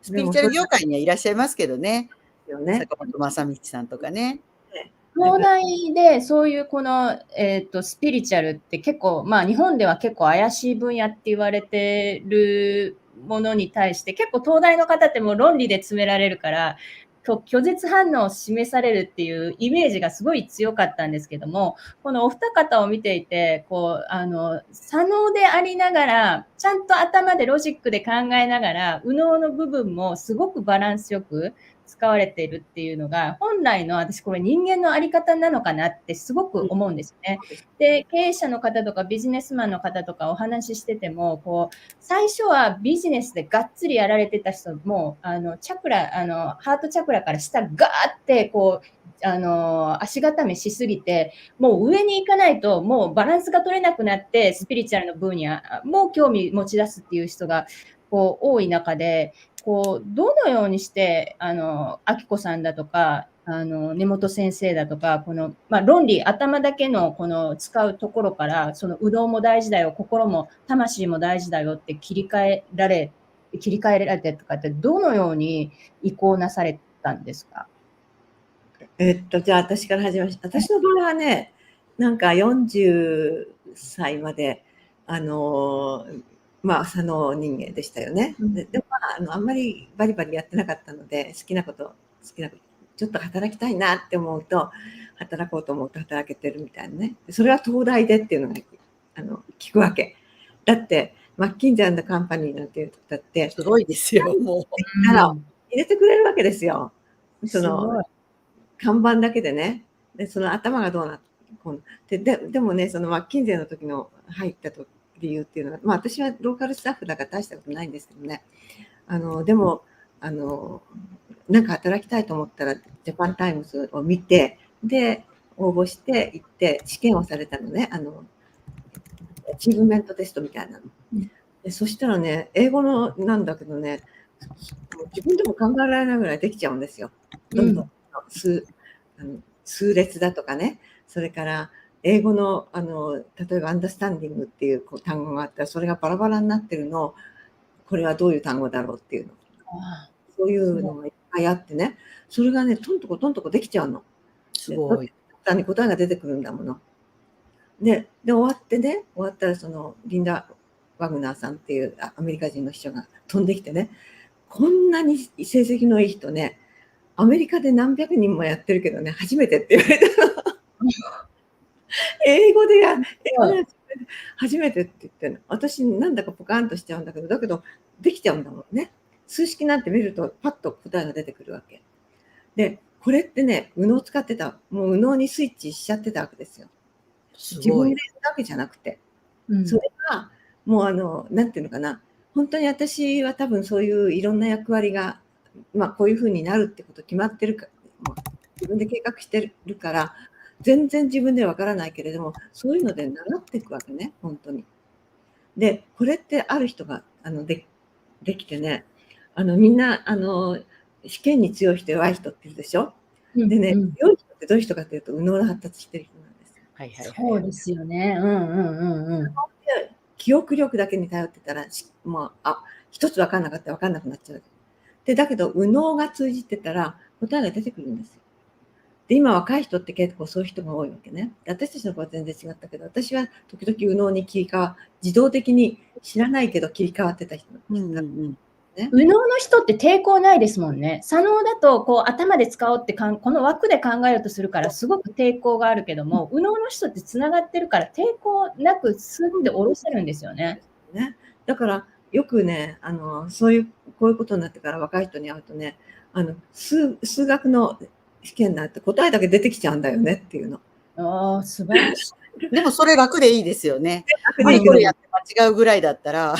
スピリチュアル業界にはいらっしゃいますけどね。坂本正道さんとかね。東大でそういうこの、スピリチュアルって結構、まあ日本では結構怪しい分野って言われてるものに対して、結構東大の方ってもう論理で詰められるから、拒絶反応を示されるっていうイメージがすごい強かったんですけども、このお二方を見ていて、こう、左脳でありながら、ちゃんと頭でロジックで考えながら、右脳の部分もすごくバランスよく使われているっていうのが、本来の私これ人間のあり方なのかなってすごく思うんですね。で、経営者の方とかビジネスマンの方とかお話ししてても、こう、最初はビジネスでがっつりやられてた人も、チャクラ、ハートチャクラから下ガーって、こう、足固めしすぎて、もう上に行かないと、もうバランスが取れなくなって、スピリチュアルの分野、もう興味持ち出すっていう人が、こう、多い中で、こう、どのようにして、明子さんだとか、根本先生だとか、この、まあ、論理、頭だけのこの使うところから、その右脳も大事だよ、心も魂も大事だよって切り替えられてとかって、どのように移行なされたんですか？じゃあ私から始めました。私の場合はね、なんか40歳まで、まあ、左脳人間でしたよね。でも、まあ、あんまりバリバリやってなかったので、好きなこと、ちょっと働きたいなって思うと、働こうと思うと働けてるみたいなね。それは東大でっていうのが、聞くわけ。だって、マッキンゼー&カンパニーなんて言ったって、すごいですよ、もう。入れてくれるわけですよ。その、看板だけでね。で、その頭がどうなってでもね、そのマッキンゼーの時の入った理由っていうのは、まあ私はローカルスタッフだから大したことないんですけどね。でも、なんか働きたいと思ったら、ジャパンタイムズを見て、で、応募して行って、試験をされたのね。アチーブメントテストみたいなの。でそしたらね、英語のなんだけどね、自分でも考えられないぐらいできちゃうんですよ。どんどん数列だとかね、それから英語の例えばアンダースタンディングっていう単語があったら、それがバラバラになってるのを、これはどういう単語だろうっていうの。そういうのがいっぱいあってね、それがね、トントコできちゃうの。すごい。答えが出てくるんだもの。で、終わったらそのリンダ・ワグナーさんっていうアメリカ人の秘書が飛んできてね、こんなに成績のいい人ね、アメリカで何百人もやってるけどね、初めてって言われたの。英語で初めてって言ってるの。私なんだかポカーンとしちゃうんだけど、できちゃうんだもんね。数式なんて見るとパッと答えが出てくるわけ。で、これってね、右脳使ってた。もう右脳にスイッチしちゃってたわけですよ。自分でやるだけじゃなくて。それが、もうなんていうのかな。本当に私は多分そういういろんな役割が、まあこういうふうになるってこと決まってるか、自分で計画してるから、全然自分ではわからないけれども、そういうので習っていくわけね、本当に。で、これってある人ができてね、みんな試験に強い人、弱い人っているでしょ。でね、強い人ってどういう人かというと、右脳が発達してる人なんですよ。そうですよね。記憶力だけに頼ってたら、もう一つ分かんなかったら分かんなくなっちゃう。で、だけど右脳が通じてたら答えが出てくるんですよ。で、今若い人って結構そういう人が多いわけね。私たちの子は全然違ったけど、私は時々右脳に自動的に知らないけど切り替わってた人ね、右脳の人って抵抗ないですもんね。左脳だとこう頭で使おうってこの枠で考えようとするからすごく抵抗があるけども、右脳の人ってつながってるから抵抗なくスッて下ろせるんですよね。だからよくね、こういうことになってから若い人に会うとね、数学の試験になって答えだけ出てきちゃうんだよねっていうの。素晴らしい。でもそれ楽でいいですよね。これやって間違うぐらいだったら。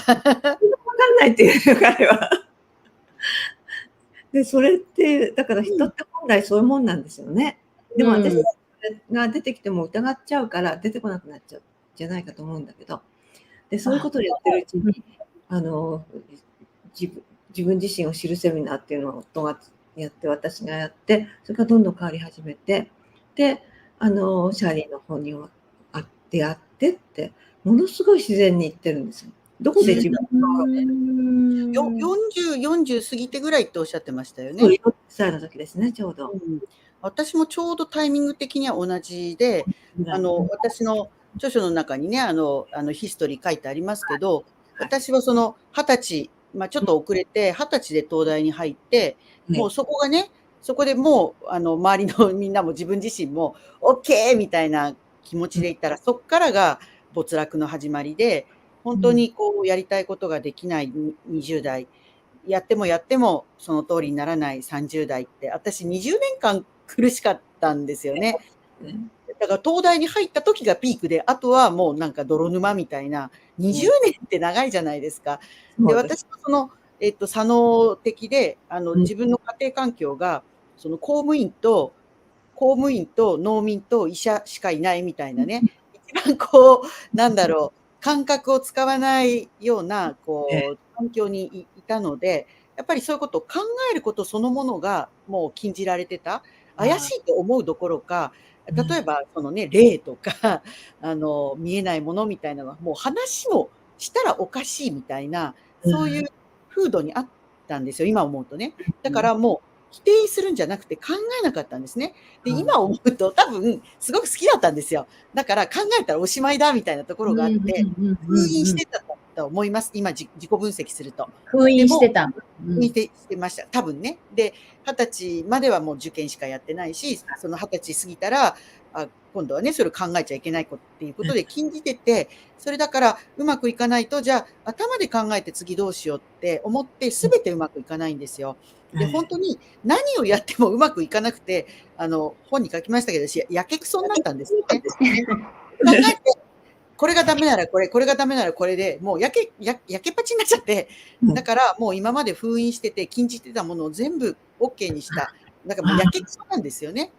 かんないっていうの、彼は。で、それって、だから人って本来そういうもんなんですよね。でも私が出てきても疑っちゃうから出てこなくなっちゃうじゃないかと思うんだけど。で、そういうことをやってるうちに、自分自身を知るセミナーっていうのを夫がやって、私がやって、それからどんどん変わり始めて、で、シャーリーの方には出会ってって、ものすごい自然にいってるんですよ。どこで自分40過ぎてぐらいっておっしゃってましたよね。そう、40歳の時ですね、ちょうど。私もちょうどタイミング的には同じで、私の著書の中にね、ヒストリー書いてありますけど、私はその20歳、ちょっと遅れて、20歳で東大に入って、もうそこがね、そこでもう、周りのみんなも自分自身も、OK! みたいな気持ちでいったら、そっからが没落の始まりで、本当にこう、やりたいことができない20代、やってもやってもその通りにならない30代って、私20年間苦しかったんですよね。だから東大に入った時がピークで、あとはもうなんか泥沼みたいな、20年って長いじゃないですか。で、私はその、左脳的で、自分の家庭環境が、その公務員と農民と医者しかいないみたいなね、一番こう、なんだろう、感覚を使わないような、こう、環境にいたので、やっぱりそういうことを考えることそのものがもう禁じられてた。怪しいと思うどころか、例えばそのね、霊とか、見えないものみたいなのは、もう話もしたらおかしいみたいな、そういう風土にあったんですよ、今思うとね。だからもう、否定するんじゃなくて考えなかったんですね。で、今思うと多分すごく好きだったんですよ。だから考えたらおしまいだみたいなところがあって、封印してたと思います。今、自己分析すると。封印してた。封印してました。多分ね。で、20歳まではもう受験しかやってないし、その20歳過ぎたら、今度はね、それを考えちゃいけないっていうことで禁じてて、それだからうまくいかないと、じゃあ頭で考えて次どうしようって思って、すべてうまくいかないんですよ。で、本当に何をやってもうまくいかなくて、本に書きましたけど、やけくそになったんですよね。考えて、これがダメならこれ、これがダメならこれで、もうやけっぱちになっちゃって、だからもう今まで封印してて、禁じてたものを全部 OK にした。だからもうやけくそなんですよね。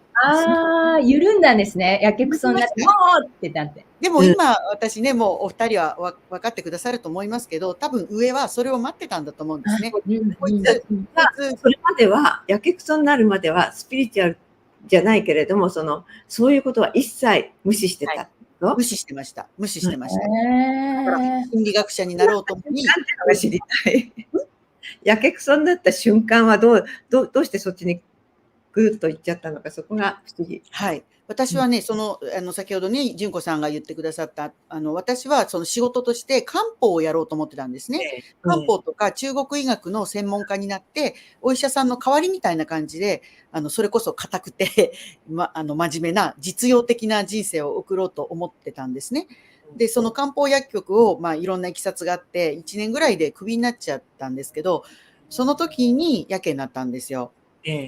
緩んだんですね。やけくそになって、もうってなって。でも今、私ね、もうお二人は分かってくださると思いますけど、多分上はそれを待ってたんだと思うんですね。それまでは、やけくそになるまでは、スピリチュアルじゃないけれども、そういうことは一切無視してた。無視してました。無視してました。だから心理学者になろうと思い。なんてのが知りたい。やけくそになった瞬間はどうしてそっちにぐーっと行っちゃったのか、そこが不思議。はい。私はね、先ほどね、純子さんが言ってくださった、私はその仕事として漢方をやろうと思ってたんですね。漢方とか中国医学の専門家になって、お医者さんの代わりみたいな感じで、それこそ固くて、真面目な実用的な人生を送ろうと思ってたんですね。で、その漢方薬局を、いろんな経緯があって、1年ぐらいでクビになっちゃったんですけど、その時にやけになったんですよ。で、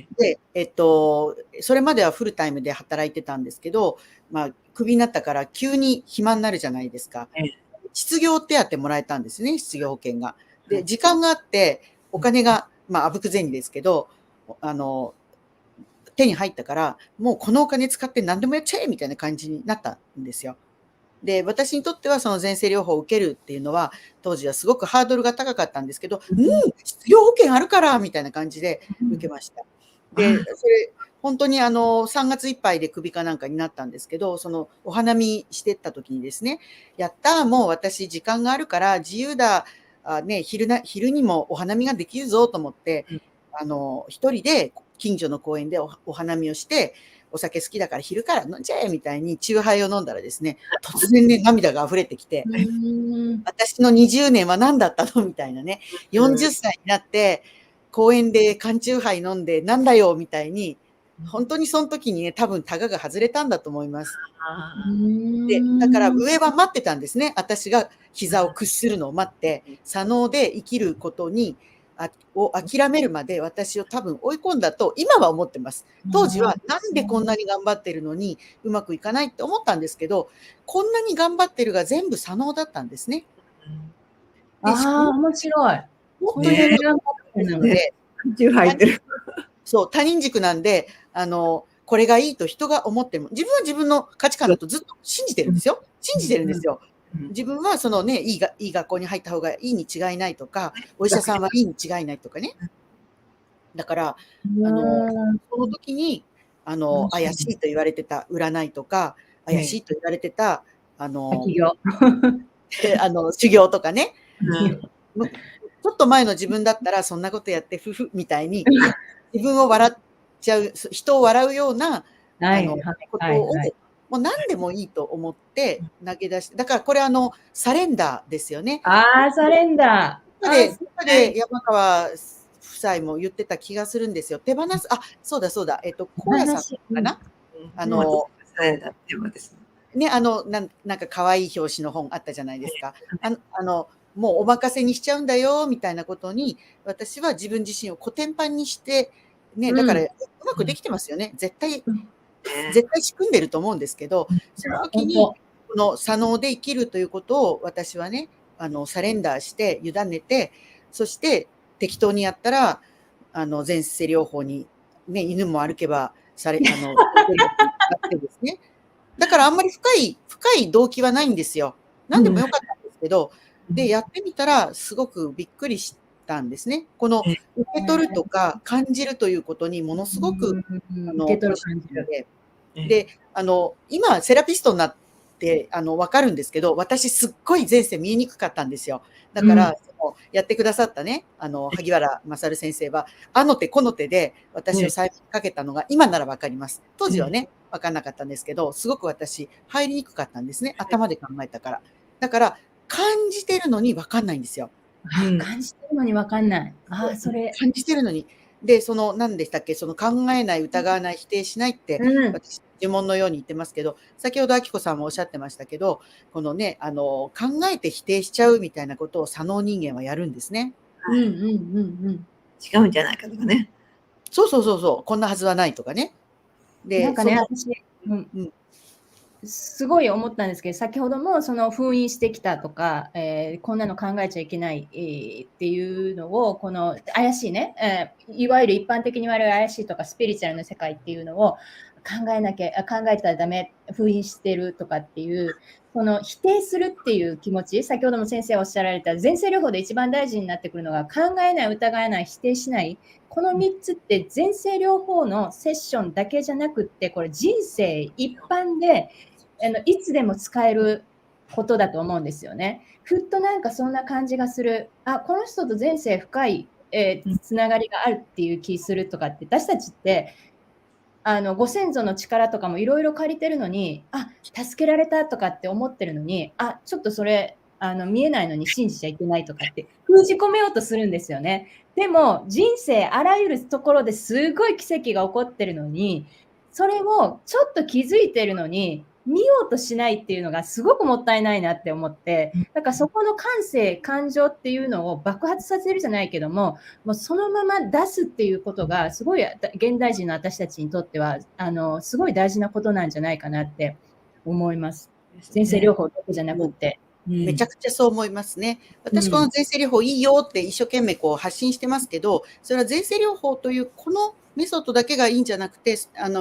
それまではフルタイムで働いてたんですけど、クビになったから急に暇になるじゃないですか。失業手当もらえたんですね、失業保険が。で、時間があって、お金が、あぶく銭ですけど、手に入ったから、もうこのお金使って何でもやっちゃえみたいな感じになったんですよ。で、私にとってはその前世療法を受けるっていうのは、当時はすごくハードルが高かったんですけど、失業保険あるからみたいな感じで受けました。で、それ、本当に3月いっぱいでクビかなんかになったんですけど、そのお花見してった時にですね、やったー、もう私時間があるから自由だ、昼にもお花見ができるぞと思って、一人で近所の公園でお花見をして、お酒好きだから昼から飲んじゃえみたいにチューハイを飲んだらですね、突然ね、涙が溢れてきて、私の20年は何だったのみたいなね、40歳になって、公園で缶チューハイ飲んでなんだよみたいに、本当にその時にね、多分タガが外れたんだと思います。で、だから上は待ってたんですね。私が膝を屈するのを待って、左脳で生きることに、を諦めるまで私を多分追い込んだと今は思ってます。当時はなんでこんなに頑張ってるのにうまくいかないって思ったんですけど、こんなに頑張ってるが全部左脳だったんですね。ああ、面白い。本当にこれがなので、宇宙入ってる。そう、他人軸なんで、これがいいと人が思っても、自分は自分の価値観だとずっと信じてるんですよ。信じてるんですよ。自分はそのね、いい学校に入った方がいいに違いないとか、お医者さんはいいに違いないとかね。だから、その時に、怪しいと言われてた占いとか、怪しいと言われてた、企業。修行とかね。うんちょっと前の自分だったら、そんなことやって、ふふ、みたいに、自分を笑っちゃう、人を笑うような、ことを、もう何でもいいと思って投げ出して、だからこれサレンダーですよね。ああ、サレンダー。で、山川夫妻も言ってた気がするんですよ。手放す、そうだそうだ、高野さんかな、サレンダーっていうのですね、なんか可愛い表紙の本あったじゃないですか。もうお任せにしちゃうんだよ、みたいなことに、私は自分自身をコテンパンにして、ね、だから、うまくできてますよね。絶対仕組んでると思うんですけど、その時に、この左脳で生きるということを私はね、サレンダーして、委ねて、そして適当にやったら、前世療法に、ね、犬も歩けば、ってですね。だからあんまり深い動機はないんですよ。何でもよかったんですけど、で、やってみたらすごくびっくりしたんですね。この受け取るとか感じるということにものすごく、受け取る感じる。で、今セラピストになってわかるんですけど、私すっごい前世見えにくかったんですよ。だから、やってくださったね、萩原勝先生は、あの手この手で私を最初にかけたのが今ならわかります。当時はね、わかんなかったんですけど、すごく私入りにくかったんですね。頭で考えたから。だから、感じてるのにわかんないんですよ。感じてるのにわかんない。それ。感じてるのに。で、何でしたっけ、考えない、疑わない、否定しないって、私、呪文のように言ってますけど、先ほど明子さんもおっしゃってましたけど、このね、考えて否定しちゃうみたいなことを左脳人間はやるんですね。違うんじゃないかとかね。そう、こんなはずはないとかね。で、なんかね、私、すごい思ったんですけど、先ほども封印してきたとか、こんなの考えちゃいけない、っていうのを、この怪しいね、いわゆる一般的に言われる怪しいとかスピリチュアルな世界っていうのを考えたらダメ、封印してるとかっていう、否定するっていう気持ち、先ほども先生おっしゃられた前世療法で一番大事になってくるのが考えない、疑えない、否定しない。この3つって前世療法のセッションだけじゃなくって、これ人生一般でいつでも使えることだと思うんですよね。ふっとなんかそんな感じがする。この人と前世深い、つながりがあるっていう気するとかって、私たちってご先祖の力とかもいろいろ借りてるのに、助けられたとかって思ってるのに、ちょっとそれ見えないのに信じちゃいけないとかって封じ込めようとするんですよね。でも人生あらゆるところですごい奇跡が起こってるのに、それをちょっと気づいてるのに見ようとしないっていうのがすごくもったいないなって思って、だからそこの感性、感情っていうのを爆発させるじゃないけども、もうそのまま出すっていうことがすごい現代人の私たちにとってはすごい大事なことなんじゃないかなって思います。前世療法だけじゃなくて。めちゃくちゃそう思いますね。私この前世療法いいよって一生懸命こう発信してますけど、それは前世療法というこのメソッドだけがいいんじゃなくて、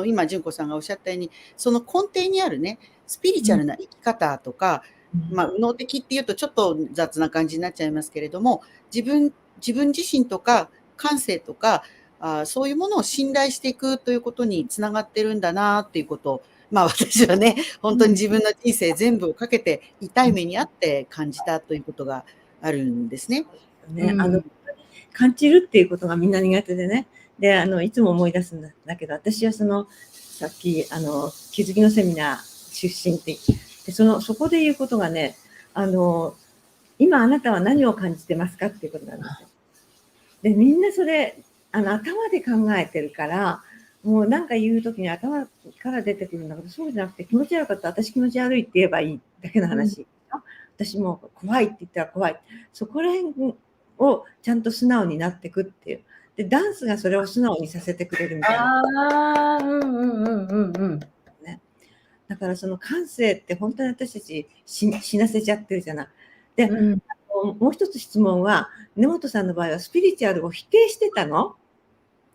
今純子さんがおっしゃったように、その根底にあるね、スピリチュアルな生き方とか、右脳的っていうとちょっと雑な感じになっちゃいますけれども、自分自身とか感性とか、そういうものを信頼していくということにつながってるんだなっていうことを、私はね、本当に自分の人生全部をかけて痛い目にあって感じたということがあるんですね。感じるっていうことがみんな苦手でね。で、いつも思い出すんだけど、私はさっき、気づきのセミナー出身ってで、そこで言うことがね、今あなたは何を感じてますかっていうことなんですよ。で、みんなそれ、頭で考えてるから、もうなんか言うときに頭から出てくるんだけど、そうじゃなくて気持ち悪かったら私気持ち悪いって言えばいいだけの話。私も怖いって言ったら怖い。そこら辺をちゃんと素直になっていくっていう。で、ダンスがそれを素直にさせてくれるみたいな。ね。だからその感性って本当に私たち死なせちゃってるじゃない。で、もう一つ質問は、根本さんの場合はスピリチュアルを否定してたの？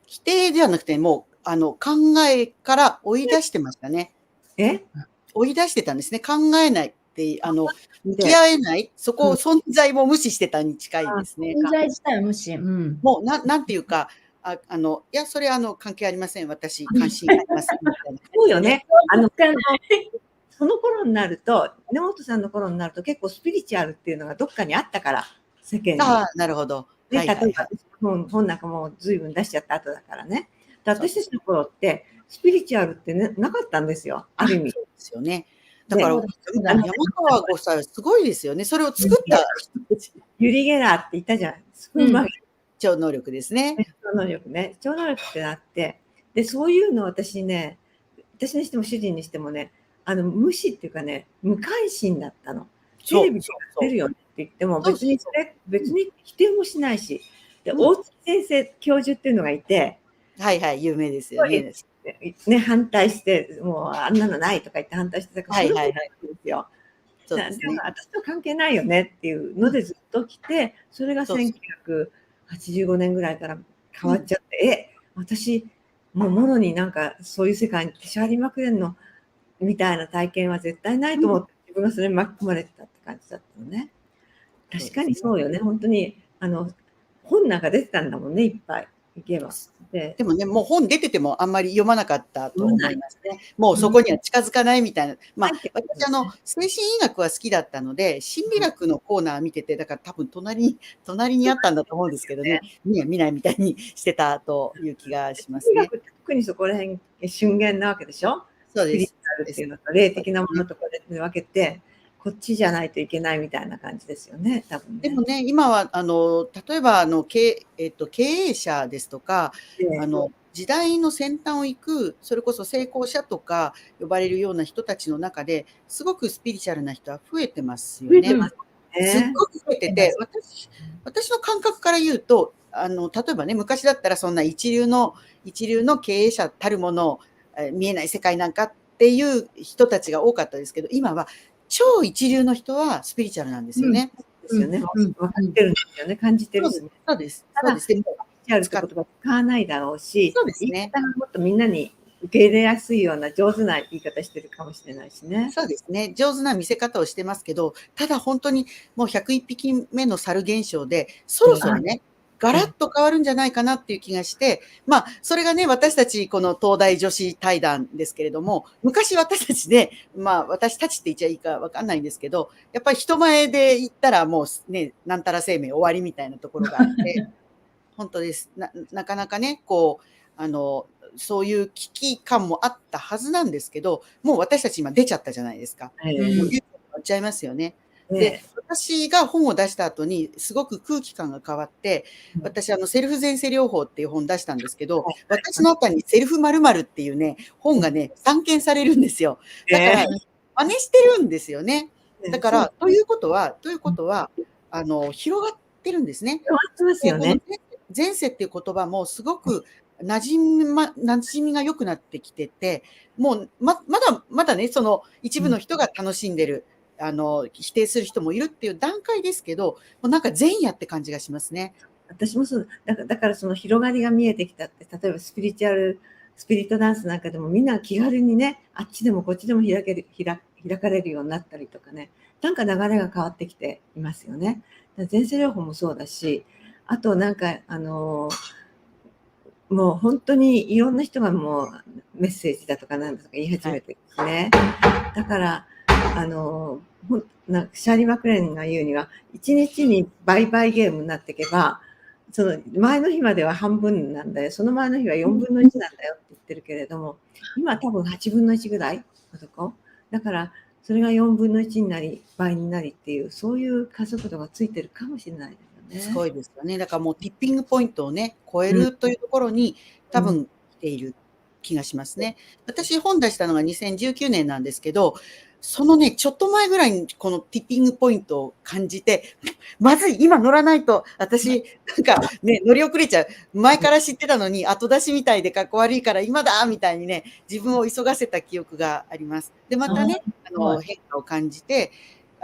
否定ではなくて、もう、考えから追い出してましたね。追い出してたんですね。考えないって、向き合えない、そこを存在も無視してたに近いですね。存在自体は無視。もう、なんていうか、いや、それ関係ありません。私、関心ありません。みたいな。そうよね。その頃になると、根本さんの頃になると結構スピリチュアルっていうのがどっかにあったから、世間に。なるほど。例えば本なんかもう随分出しちゃった後だからね。私たちの頃ってスピリチュアルってね、なかったんですよ、ある意味。そうですよね。だから、山川ご夫妻すごいですよね。それを作った人たち。ユリ・ゲラーって言ったじゃん。すごいうまい。超能力ですね。超能力ね。超能力ってあって、で、そういうの私ね、私にしても主人にしてもね、無視っていうかね、無関心だったの。テレビで出るよって言っても、別に否定もしないし。で、大月先生、教授っていうのがいて、はいはい、有名ですよね。ね、反対して、もうあんなのないとか言って反対してたから、それもですよ。でも私と関係ないよねっていうのでずっと来て、それが1985年ぐらいから変わっちゃって、私、もうもろになんかそういう世界にシャーリー・マクレーンのみたいな体験は絶対ないと思って、自分がそれに巻き込まれてたって感じだったのね。確かにそうよね。本当に、本なんか出てたんだもんね、いっぱい。いけば。でもね、もう本出ててもあんまり読まなかったと思いますね。もうそこには近づかないみたいな。まあ、私精神医学は好きだったので、心理学のコーナー見てて、だから多分隣にあったんだと思うんですけどね、見ないみたいにしてたという気がしますね。特にそこら辺、瞬間なわけでしょ？そうです。スピリチュアルっていうのと霊的なものとかで分けて、こっちじゃないといけないみたいな感じですよね、多分ね。でもね、今は例えば経営者ですとか、時代の先端を行く、それこそ成功者とか呼ばれるような人たちの中で、すごくスピリチュアルな人は増えてますよね。すっごく増えてて、私の感覚から言うと、例えばね、昔だったらそんな一流の経営者たるもの、見えない世界なんかっていう人たちが多かったですけど、今は超一流の人はスピリチュアルなんですよね。ですよね。分かってるんですよね。感じてる。そうです。ただ、スピリチュアルって言葉使わないだろうし、そうですね。言い方がもっとみんなに受け入れやすいような上手な言い方してるかもしれないしね。そうですね。上手な見せ方をしてますけど、ただ本当にもう101匹目の猿現象で、そろそろね、ガラッと変わるんじゃないかなっていう気がして、まあ、それがね、私たちこの東大女子対談ですけれども、昔私たちで、まあ、私たちって言っちゃいいかわかんないんですけど、やっぱり人前で言ったらもうね、なんたら生命終わりみたいなところがあって、本当です。なかなかね、こう、そういう危機感もあったはずなんですけど、もう私たち今出ちゃったじゃないですか。もう出ちゃいますよね。で、私が本を出した後にすごく空気感が変わって、私セルフ前世療法っていう本出したんですけど、私の中にセルフ〇〇っていうね、本がね、散見されるんですよ。だから、真似してるんですよね。だから、ということは、広がってるんですね。広がってますよね。前世っていう言葉もすごく馴染みが良くなってきてて、もうまだね、その一部の人が楽しんでる、否定する人もいるっていう段階ですけど、もうなんか前夜って感じがしますね。私もそう、だからその広がりが見えてきたって、例えばスピリットダンスなんかでもみんな気軽にね、あっちでもこっちでも開かれるようになったりとかね、なんか流れが変わってきていますよね。前世療法もそうだし、あとなんかもう本当にいろんな人がもうメッセージだとかなんだとか言い始めてですね。だからシャーリー・マクレーンが言うには、1日に倍々ゲームになっていけば、その前の日までは半分なんだよ、その前の日は4分の1なんだよって言ってるけれども、今は多分8分の1ぐらいのとこ。だから、それが4分の1になり、倍になりっていう、そういう加速度がついてるかもしれないですよね。すごいですよね。だからもうティッピングポイントをね、超えるというところに、多分来ている気がしますね。私本出したのが2019年なんですけど、そのね、ちょっと前ぐらいにこのティッピングポイントを感じて、まずい、今乗らないと、私、なんかね、乗り遅れちゃう。前から知ってたのに、後出しみたいでかっこ悪いから今だみたいにね、自分を急がせた記憶があります。で、またね、変化を感じて、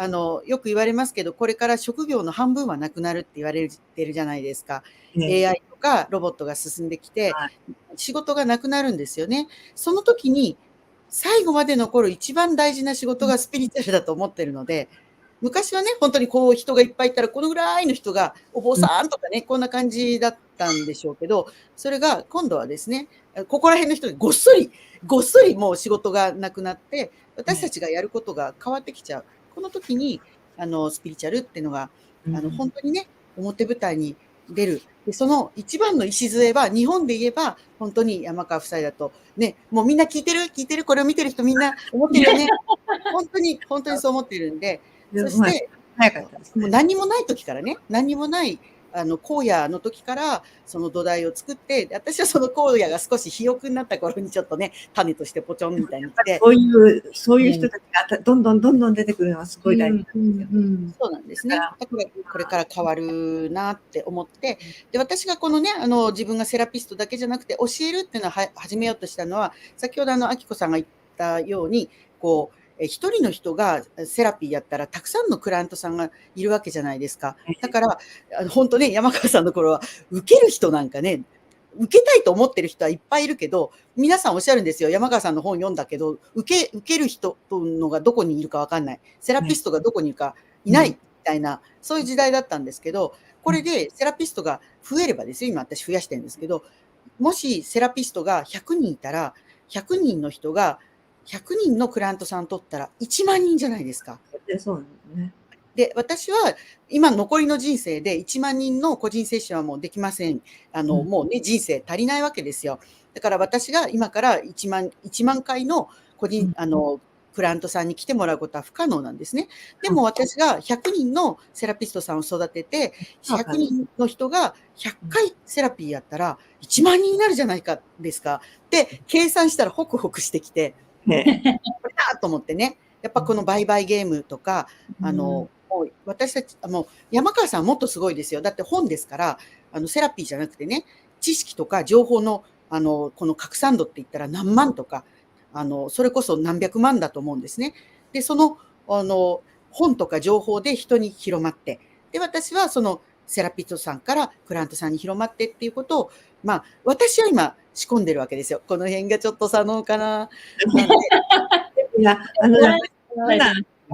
よく言われますけど、これから職業の半分はなくなるって言われてるじゃないですか。ええ AI とかロボットが進んできて、はい仕事がなくなるんですよね。その時に、最後まで残る一番大事な仕事がスピリチュアルだと思ってるので、昔はね、本当にこう人がいっぱいいたら、このぐらいの人が、お坊さんとかね、こんな感じだったんでしょうけど、それが今度はですね、ここら辺の人にごっそりもう仕事がなくなって、私たちがやることが変わってきちゃう。この時に、スピリチュアルっていうのが、本当にね、表舞台に出る。で、その一番の礎は、日本で言えば、本当に山川夫妻だと、ね、もうみんな聞いてるこれを見てる人みんな思ってるよね。本当にそう思ってるんで、そしまあて、早かったですもうね。何にもない時からね、何にもない、荒野の時から、その土台を作って、で私はその荒野が少し肥沃になった頃にちょっとね、種としてポチョンみたいに来て、そういう人たちがどんどん出てくるのはすごい大事なんですよ。そうなんですね。だからこれから変わるなって思って、で、私がこのね、自分がセラピストだけじゃなくて教えるっていうのを始めようとしたのは、先ほど明子さんが言ったように、こう、一人の人がセラピーやったらたくさんのクライアントさんがいるわけじゃないですか。だから、本当ね、山川さんの頃は、受ける人なんかね、受けたいと思ってる人はいっぱいいるけど、皆さんおっしゃるんですよ。山川さんの本読んだけど、受ける人のがどこにいるかわかんない。セラピストがどこにいるかいないみたいな、そういう時代だったんですけど、これでセラピストが増えればですよ、今私増やしてるんですけど、もしセラピストが100人いたら、100人の人が100人のクライアントさん取ったら1万人じゃないですか。そうなんですね。で、私は今残りの人生で1万人の個人セッションはもうできません。もうね、人生足りないわけですよ。だから私が今から1万回の個人、クライアントさんに来てもらうことは不可能なんですね。でも私が100人のセラピストさんを育てて、100人の人が100回セラピーやったら1万人になるじゃないかですか。で、計算したらホクホクしてきて、これだと思ってね。やっぱこの売買ゲームとか、もう私たち、山川さんはもっとすごいですよ。だって本ですから、セラピーじゃなくてね、知識とか情報の、この拡散度って言ったら何万とか、それこそ何百万だと思うんですね。で、その、本とか情報で人に広まって、で、私はそのセラピストさんからクライアントさんに広まってっていうことを、私は今仕込んでるわけですよ。この辺がちょっと左脳かな。なんでいや、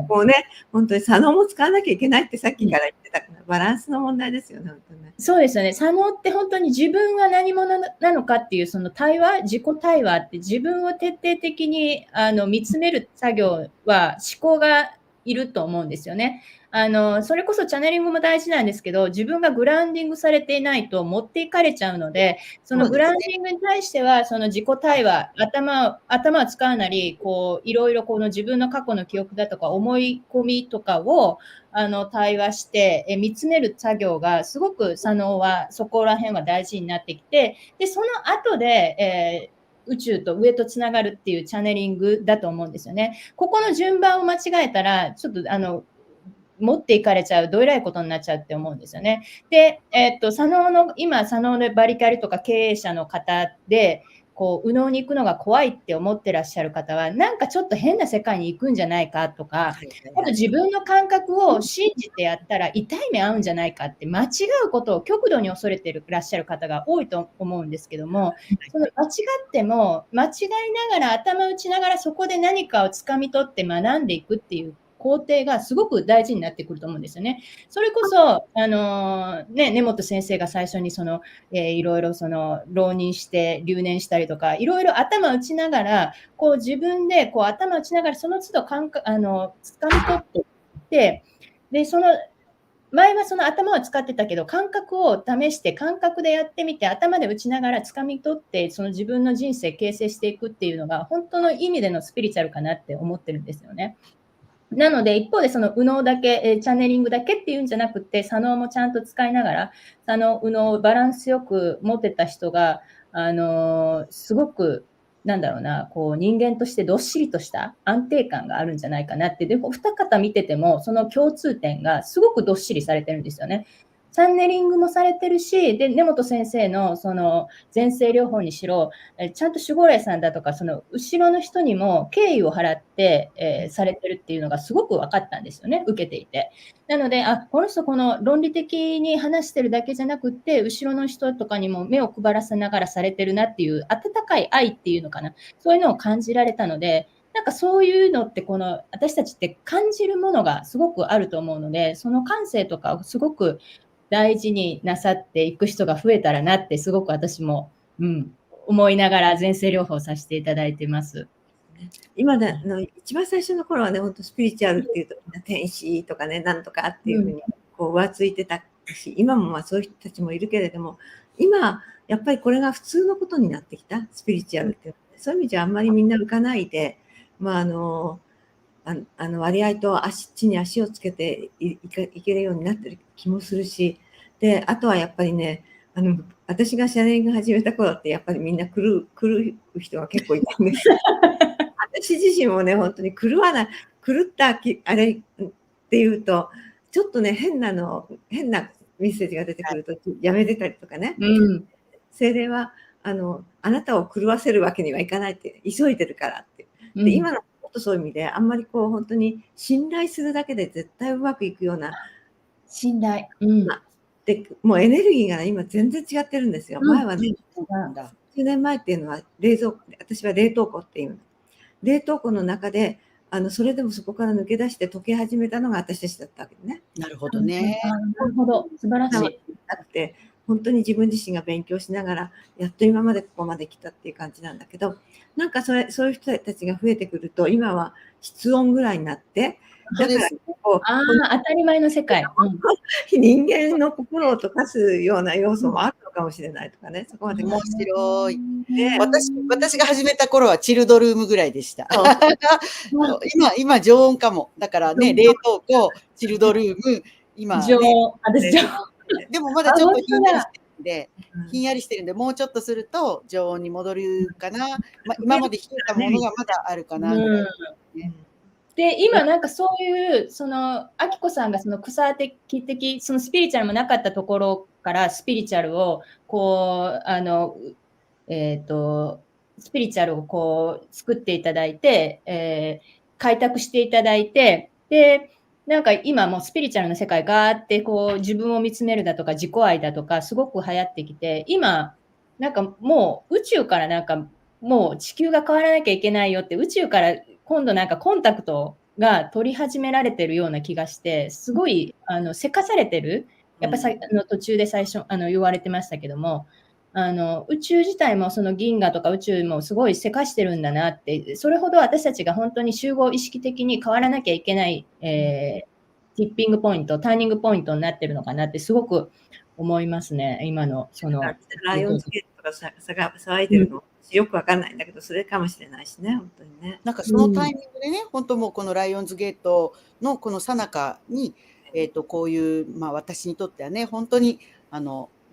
こうね、本当に左脳も使わなきゃいけないってさっきから言ってたから、バランスの問題ですよね、本当ね。そうですよね。左脳って本当に自分が何者なのかっていうその対話、自己対話って自分を徹底的に見つめる作業は思考がいると思うんですよね。それこそチャネリングも大事なんですけど、自分がグラウンディングされていないと持っていかれちゃうので、そのグラウンディングに対しては、その自己対話、頭を使うなり、こう、いろいろこの自分の過去の記憶だとか思い込みとかを、対話して、見つめる作業がすごく左脳はそこら辺は大事になってきて、で、その後で、宇宙と上とつながるっていうチャネリングだと思うんですよね。ここの順番を間違えたら、ちょっと持っていかれちゃう、どえらいことになっちゃうって思うんですよね。で、左脳でバリキャリとか経営者の方で、こう、右脳に行くのが怖いって思ってらっしゃる方は、なんかちょっと変な世界に行くんじゃないかとか、あと自分の感覚を信じてやったら痛い目合うんじゃないかって間違うことを極度に恐れてらっしゃる方が多いと思うんですけども、その間違っても、間違いながら、頭打ちながらそこで何かを掴み取って学んでいくっていう工程がすごく大事になってくると思うんですよね。それこそ、根本先生が最初にいろいろ浪人して留年したりとか、いろいろ頭打ちながら、こう自分でこう頭打ちながらその都度掴み取っていって、で、前はその頭を使ってたけど、感覚を試して、感覚でやってみて、頭で打ちながら掴み取って、その自分の人生形成していくっていうのが、本当の意味でのスピリチュアルかなって思ってるんですよね。なので、一方でその右脳だけ、チャネリングだけっていうんじゃなくて、左脳もちゃんと使いながら、左脳、右脳をバランスよく持てた人が、すごく、なんだろうな、こう人間としてどっしりとした安定感があるんじゃないかなって、で、お二方見てても、その共通点がすごくどっしりされてるんですよね。チャンネリングもされてるし、で、根本先生のその前世療法にしろ、ちゃんと守護霊さんだとか、その後ろの人にも敬意を払って、されてるっていうのがすごく分かったんですよね、受けていて。なので、この人この論理的に話してるだけじゃなくって、後ろの人とかにも目を配らせながらされてるなっていう、温かい愛っていうのかな、そういうのを感じられたので、なんかそういうのって、この私たちって感じるものがすごくあると思うので、その感性とかをすごく大事になさっていく人が増えたらなって、すごく私も、思いながら前世療法させていただいてます。今ね、一番最初の頃はね、本当スピリチュアルっていうと、天使とかね、なんとかっていうふうにこう浮ついてたし、今もまあそういう人たちもいるけれども、今、やっぱりこれが普通のことになってきた、スピリチュアルっていうのは、そういう意味じゃあんまりみんな浮かないで、まあ、割合と地に足をつけていけるようになってる気もするし、で、あとはやっぱりね、私がシャレング始めた頃ってやっぱりみんな狂う人が結構いたんですよ。私自身もね、本当に狂ったあれっていうと、ちょっとね、変なメッセージが出てくるとやめてたりとかね。精霊はあなたを狂わせるわけにはいかないって、急いでるからって。で、今のことそういう意味で、あんまりこう本当に信頼するだけで絶対うまくいくような。信頼。で、もうエネルギーが今全然違ってるんですよ。前はね、10年前っていうのは私は冷凍庫っていうの。冷凍庫の中で、それでもそこから抜け出して溶け始めたのが私たちだったわけね。なるほどね。なるほど。素晴らしい。なくて、本当に自分自身が勉強しながら、やっと今までここまで来たっていう感じなんだけど、なんかそういう人たちが増えてくると、今は室温ぐらいになって、だから当たり前の世界。人間の心を溶かすような要素もあるのかもしれないとかね、そこまで。面白い。私が始めた頃はチルドルームぐらいでした。今常温かも。だからね、冷凍庫、チルドルーム、今、ね。常温。私常温。でもまだちょっとひんやりしてるんで、もうちょっとすると常温に戻るかな。今まで冷えたものがまだあるかなぐらいですね。で、今なんかそういう、アキコさんがその草的、そのスピリチュアルもなかったところからスピリチュアルを、こう、スピリチュアルをこう作っていただいて、開拓していただいて、で、なんか今もうスピリチュアルの世界があってこう自分を見つめるだとか自己愛だとかすごく流行ってきて、今なんかもう宇宙からなんかもう地球が変わらなきゃいけないよって宇宙から今度なんかコンタクトが取り始められてるような気がして、すごいせかされてる。やっぱり途中で最初言われてましたけども、宇宙自体もその銀河とか宇宙もすごいせかしてるんだなって、それほど私たちが本当に集合意識的に変わらなきゃいけない、ティッピングポイント、ターニングポイントになってるのかなってすごく思いますね、今のその。ライオンズゲートとか騒いでるの、よくわかんないんだけど、それかもしれないしね、本当にね。なんかそのタイミングでね、本当もうこのライオンズゲートのこの最中に、こういう、私にとってはね、本当に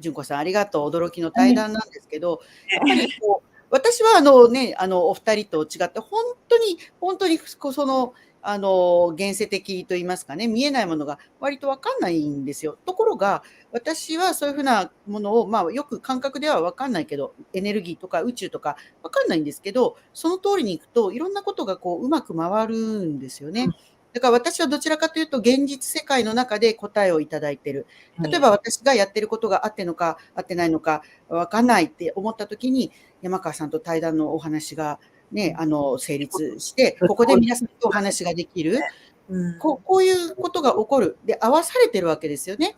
純子さんありがとう、驚きの対談なんですけど、やっぱりこう私はお二人と違って本当にその現世的と言いますかね、見えないものが割と分かんないんですよ。ところが私はそういうふうなものを、よく感覚では分かんないけど、エネルギーとか宇宙とか分かんないんですけど、その通りにいくといろんなことがこううまく回るんですよね。だから私はどちらかというと現実世界の中で答えをいただいている。例えば私がやってることが合ってるのか合ってないのか分かんないって思った時に、山川さんと対談のお話がね、成立して、ここで皆さんとお話ができる。こういうことが起こる。で、合わされてるわけですよね。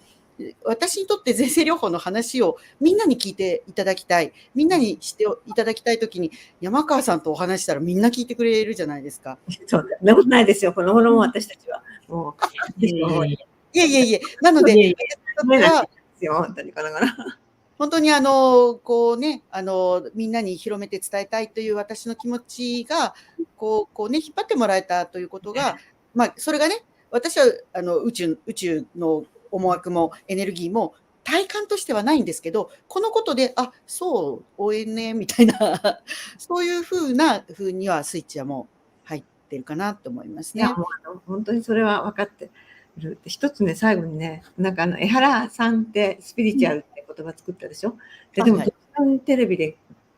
私にとって前世療法の話をみんなに聞いていただきたい。みんなにしていただきたいときに、山川さんとお話したらみんな聞いてくれるじゃないですか。そんなことないですよ。この頃も私たちは。もう。いえ。なので、本当にこうね、みんなに広めて伝えたいという私の気持ちが、こうね、引っ張ってもらえたということが、それがね、私は宇宙の思惑もエネルギーも体感としてはないんですけど、このことで、そう、応援ね、みたいな、そういうふうにはスイッチはもう入ってるかなと思いますね。いや、もう本当にそれは分かって。るって一つね、最後にね、なんか江原さんってスピリチュアルって言葉作ったでしょ。でも、はいはい突然テレビで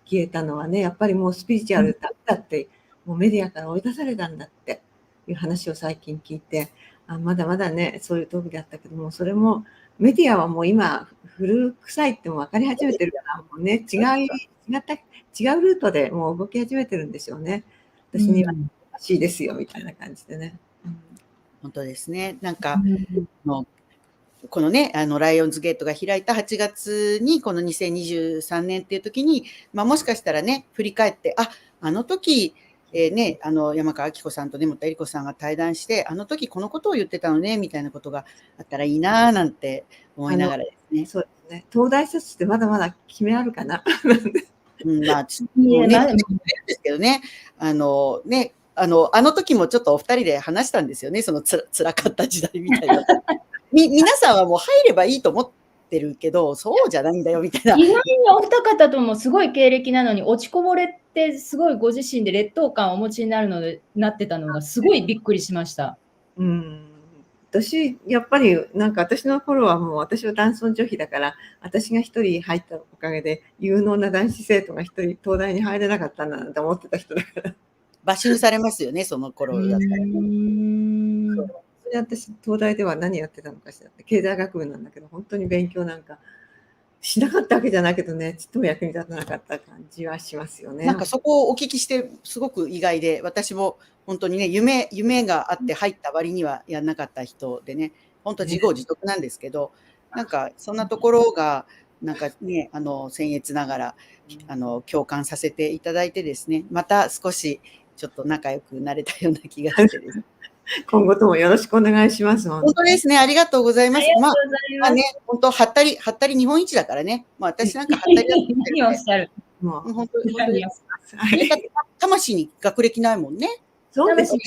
消えたのはね、やっぱりもうスピリチュアルだったって、もうメディアから追い出されたんだっていう話を最近聞いて、まだまだね、そういう時だったけども、それもメディアはもう今、古臭いっても分かり始めてるから、もうね、違うルートでもう動き始めてるんでしょうね。私にはおかしいですよ、みたいな感じでね。本当ですね。なんか、このね、ライオンズゲートが開いた8月に、この2023年っていう時に、もしかしたらね、振り返って、あの時、ね、山川明子さんと根本恵理子さんが対談して、あの時このことを言ってたのね、みたいなことがあったらいいなぁなんて思いながらですね。そうですね。東大卒ってまだまだ決めあるかな。もうね、ですけどね、ね、あの時もちょっとお二人で話したんですよね、その辛かった時代みたいな。皆さんはもう入ればいいと思ってるけど、そうじゃないんだよみたいな。意外にお二方ともすごい経歴なのに、落ちこぼれってすごいご自身で劣等感をお持ちになってたのがすごいびっくりしました。私、やっぱりなんか私の頃はもう私は男尊女卑だから、私が一人入ったおかげで有能な男子生徒が一人東大に入れなかったんだなんて思ってた人だから。バッシングされますよね、その頃だったら。それ私、東大では何やってたのかしらって、経済学部なんだけど、本当に勉強なんかしなかったわけじゃないけどね、ちっとも役に立たなかった感じはしますよね。なんかそこをお聞きしてすごく意外で、私も本当にね、夢があって入った割にはやんなかった人でね、本当自業自得なんですけど、なんかそんなところが、なんかね、僭越ながら、共感させていただいてですね、また少しちょっと仲良くなれたような気がしてですね。今後ともよろしくお願いします。本当ですね。ありがとうございます。ね、本当、はったり日本一だからね。私なんかはったりだと思ってる何をおっしゃる。もう本当に魂に学歴ないもんね。そうですね。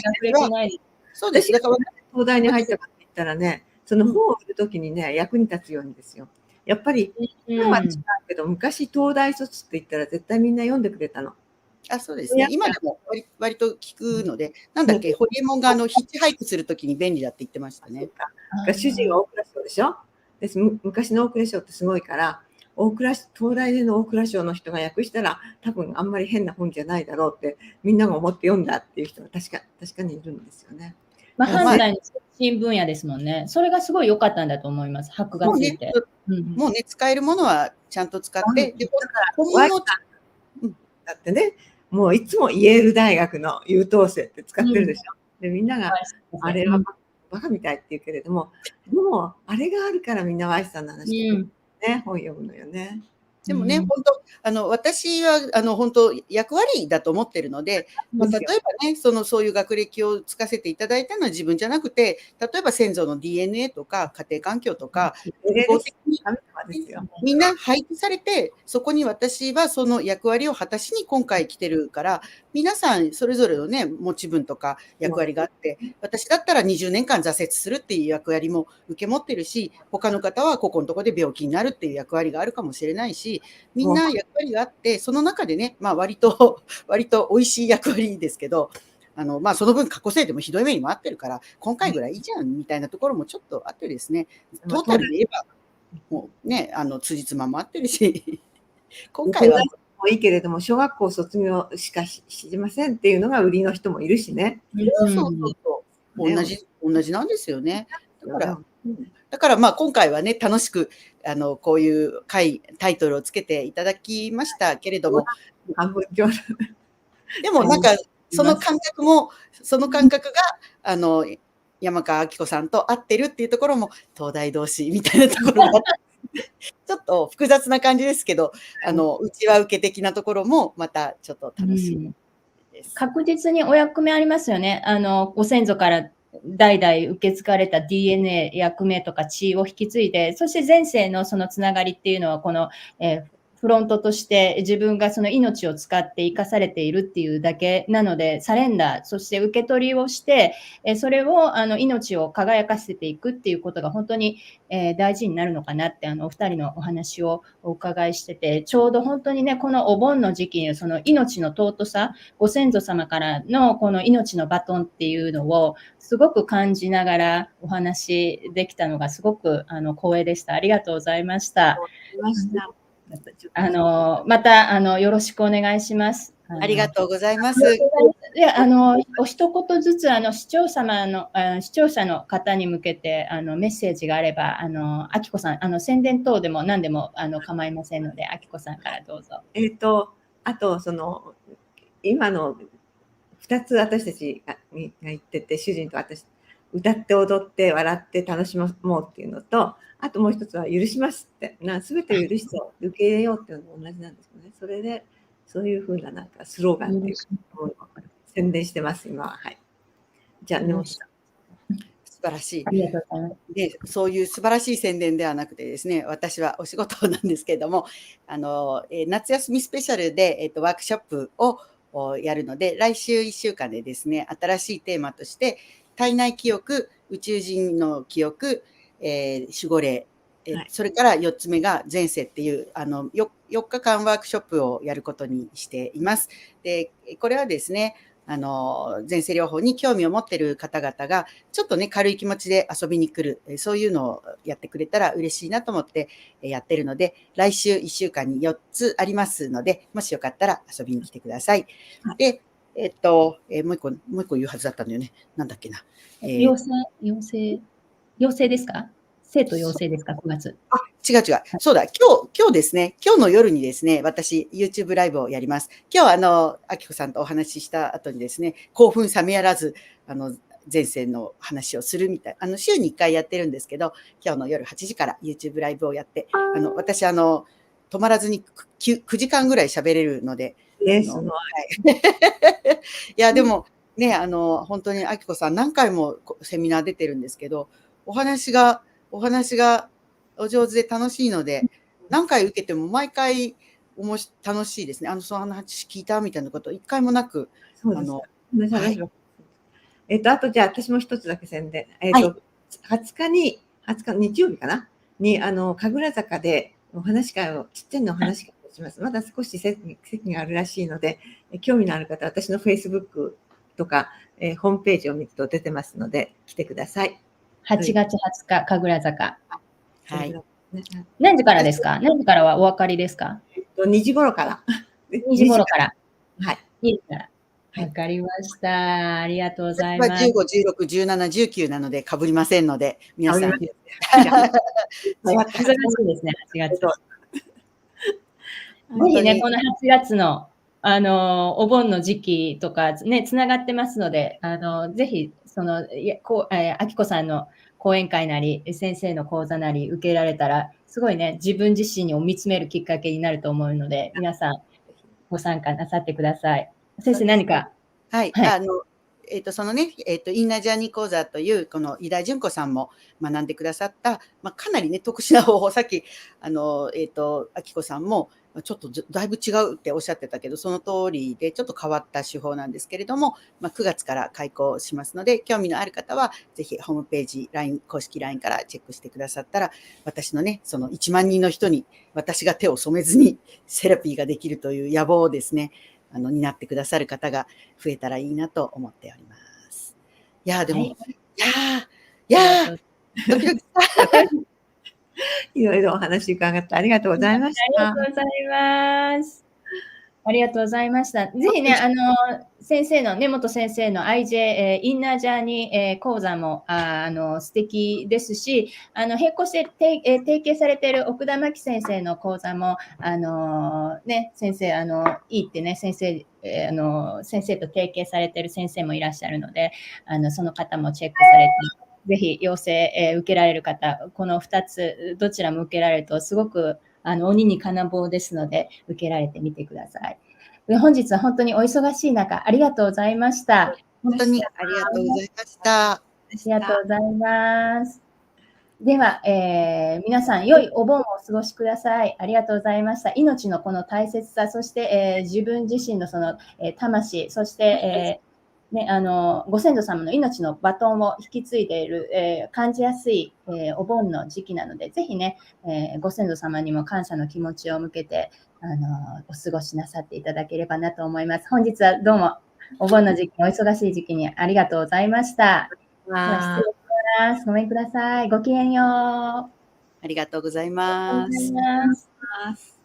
そうです。だから東大に入ったかって言ったらね、その本を売るときにね、役に立つようにですよ。やっぱり今は違うけど、昔東大卒って言ったら絶対みんな読んでくれたの。そうですね。今でも割と聞くので、なんだっけ、ホリエモンがヒッチハイクするときに便利だって言ってましたね。主人は大蔵省でしょ。昔の大蔵省ってすごいから、東大での大蔵省の人が訳したら、多分あんまり変な本じゃないだろうって、みんなが思って読んだっていう人が確かにいるんですよね。反対の新分野ですもんね。それがすごい良かったんだと思います。箔がついて。もうね、使えるものはちゃんと使って、で、だってね、もういつもイェール大学の優等生って使ってるでしょ。で、みんなが、あれはバカみたいって言うけれども、でも、あれがあるからみんな Y さんの話ね、本読むのよね。でもね、本当、私は、本当、役割だと思ってるので、例えばね、そういう学歴をつかせていただいたのは自分じゃなくて、例えば先祖の DNA とか、家庭環境とか、みんな配置されて、そこに私はその役割を果たしに今回来てるから、皆さんそれぞれのね、持ち分とか役割があって、私だったら20年間挫折するっていう役割も受け持ってるし、他の方はここのところで病気になるっていう役割があるかもしれないし、みんな役割があって、その中でね、割と美味しい役割ですけど、その分過去生でもひどい目にもあってるから、今回ぐらいいいじゃんみたいなところもちょっとあってですね、トータルで言えば、もうね、辻褄も合ってるし、今回は。もいいけれども、小学校卒業しかしませんっていうのが売りの人もいるしね。同じなんですよね。だから今回はね、楽しく、こういうタイトルをつけていただきましたけれども。でもなんか、その感覚が、山川明子さんと合ってるっていうところも、東大同士みたいなところがちょっと複雑な感じですけど、内輪受け的なところもまたちょっと楽しいです。確実にお役目ありますよね。ご先祖から代々受け継がれた DNA 役目とか血を引き継いで、そして前世のそのつながりっていうのはこの、フロントとして自分がその命を使って生かされているっていうだけなので、サレンダー、そして受け取りをして、それを命を輝かせていくっていうことが本当に大事になるのかなって、お二人のお話をお伺いしてて、ちょうど本当にね、このお盆の時期にその命の尊さ、ご先祖様からのこの命のバトンっていうのをすごく感じながらお話できたのがすごく光栄でした。ありがとうございました。またよろしくお願いします。ありがとうございます。で、お一言ずつ視聴者の方に向けてメッセージがあれば、あきこさん宣伝等でも何でも構いませんので、あきこさんからどうぞ。あと今の2つ私たちが言ってて、主人と私歌って踊って笑って楽しもうっていうのと、あともう一つは許しますって、全て許して受け入れようっていうのも同じなんですよね。それでそういうふうなスローガンっていうものを宣伝してます今は。はい。じゃあ根本さん。素晴らしい。ありがとうございます。で、そういう素晴らしい宣伝ではなくてですね、私はお仕事なんですけれども、夏休みスペシャルで、ワークショップをやるので、来週1週間でですね、新しいテーマとして、体内記憶、宇宙人の記憶、守護霊、それから4つ目が前世っていう4日間ワークショップをやることにしています。で、これはですね、前世療法に興味を持っている方々がちょっとね軽い気持ちで遊びに来る、そういうのをやってくれたら嬉しいなと思ってやってるので、来週1週間に4つありますので、もしよかったら遊びに来てください。で、もう一個言うはずだったんだよね。なんだっけな。陽性ですか？生と陽性ですか？9月。違う。そうだ、今日ですね、今日の夜にですね、私、YouTube ライブをやります。今日あきこさんとお話しした後にですね、興奮冷めやらず、前世の話をするみたいな、週に1回やってるんですけど、今日の夜8時から YouTube ライブをやって、私、止まらずに9時間ぐらい喋れるので、すごい。いや、でも、ね、本当にあきこさん何回もセミナー出てるんですけど、お話がお上手で楽しいので、何回受けても毎回楽しいですね。その話聞いたみたいなこと一回もなく。そうですか。あとじゃあ私も一つだけ宣伝。20日日曜日かなに神楽坂でお話会をちっちゃいのお話会をします。まだ少し席があるらしいので、興味のある方は私の Facebook とか、ホームページを見ると出てますので来てください。8月20日神楽坂。はい。何時からですか？何時からはお分かりですか？2時頃から。2時頃から。はい。2時から。わかりました。ありがとうございます。15、16、17、19なので被りませんので、皆さん。素晴らしいですね、8月。ぜひね、この8月のお盆の時期とかね、つながってますので、ぜひ、あきこさんの講演会なり、先生の講座なり受けられたら、すごいね、自分自身を見つめるきっかけになると思うので、皆さん、ご参加なさってください。先生、何か。はい。そのね、インナージャーニー講座という、この井田純子さんも学んでくださった、かなりね、特殊な方法、さっき、あきこさんも、ちょっとだいぶ違うっておっしゃってたけど、その通りでちょっと変わった手法なんですけれども、9月から開講しますので、興味のある方は、ぜひホームページ、公式 LINE からチェックしてくださったら、私のね、その1万人の人に、私が手を染めずにセラピーができるという野望をですね、担ってくださる方が増えたらいいなと思っております。いやでも、いやドキドキした。いろいろお話伺ってありがとうございました。ありがとうございます。ありがとうございました。ぜひね、先生の、根本先生の IJ、インナージャーニー、講座も素敵ですし、並行して提携されている奥田真紀先生の講座も、ね、先生、いいってね、先生と提携されている先生もいらっしゃるので、その方もチェックされて、ぜひ養成、受けられる方、この2つ、どちらも受けられると、すごく鬼に金棒ですので、受けられてみてください。本日は本当にお忙しい中、ありがとうございました。本当にありがとうございました。ありがとうございます。では、皆さん、良いお盆をお過ごしください。ありがとうございました。命のこの大切さ、そして、自分自身のその、魂、そして、ね、ご先祖様の命のバトンを引き継いでいる、感じやすい、お盆の時期なので、ぜひね、ご先祖様にも感謝の気持ちを向けて、お過ごしなさっていただければなと思います。本日はどうも、お盆の時期、お忙しい時期にありがとうございました。では失礼します。ごめんください。ごきげんよう。ありがとうございます。ありがとうございます。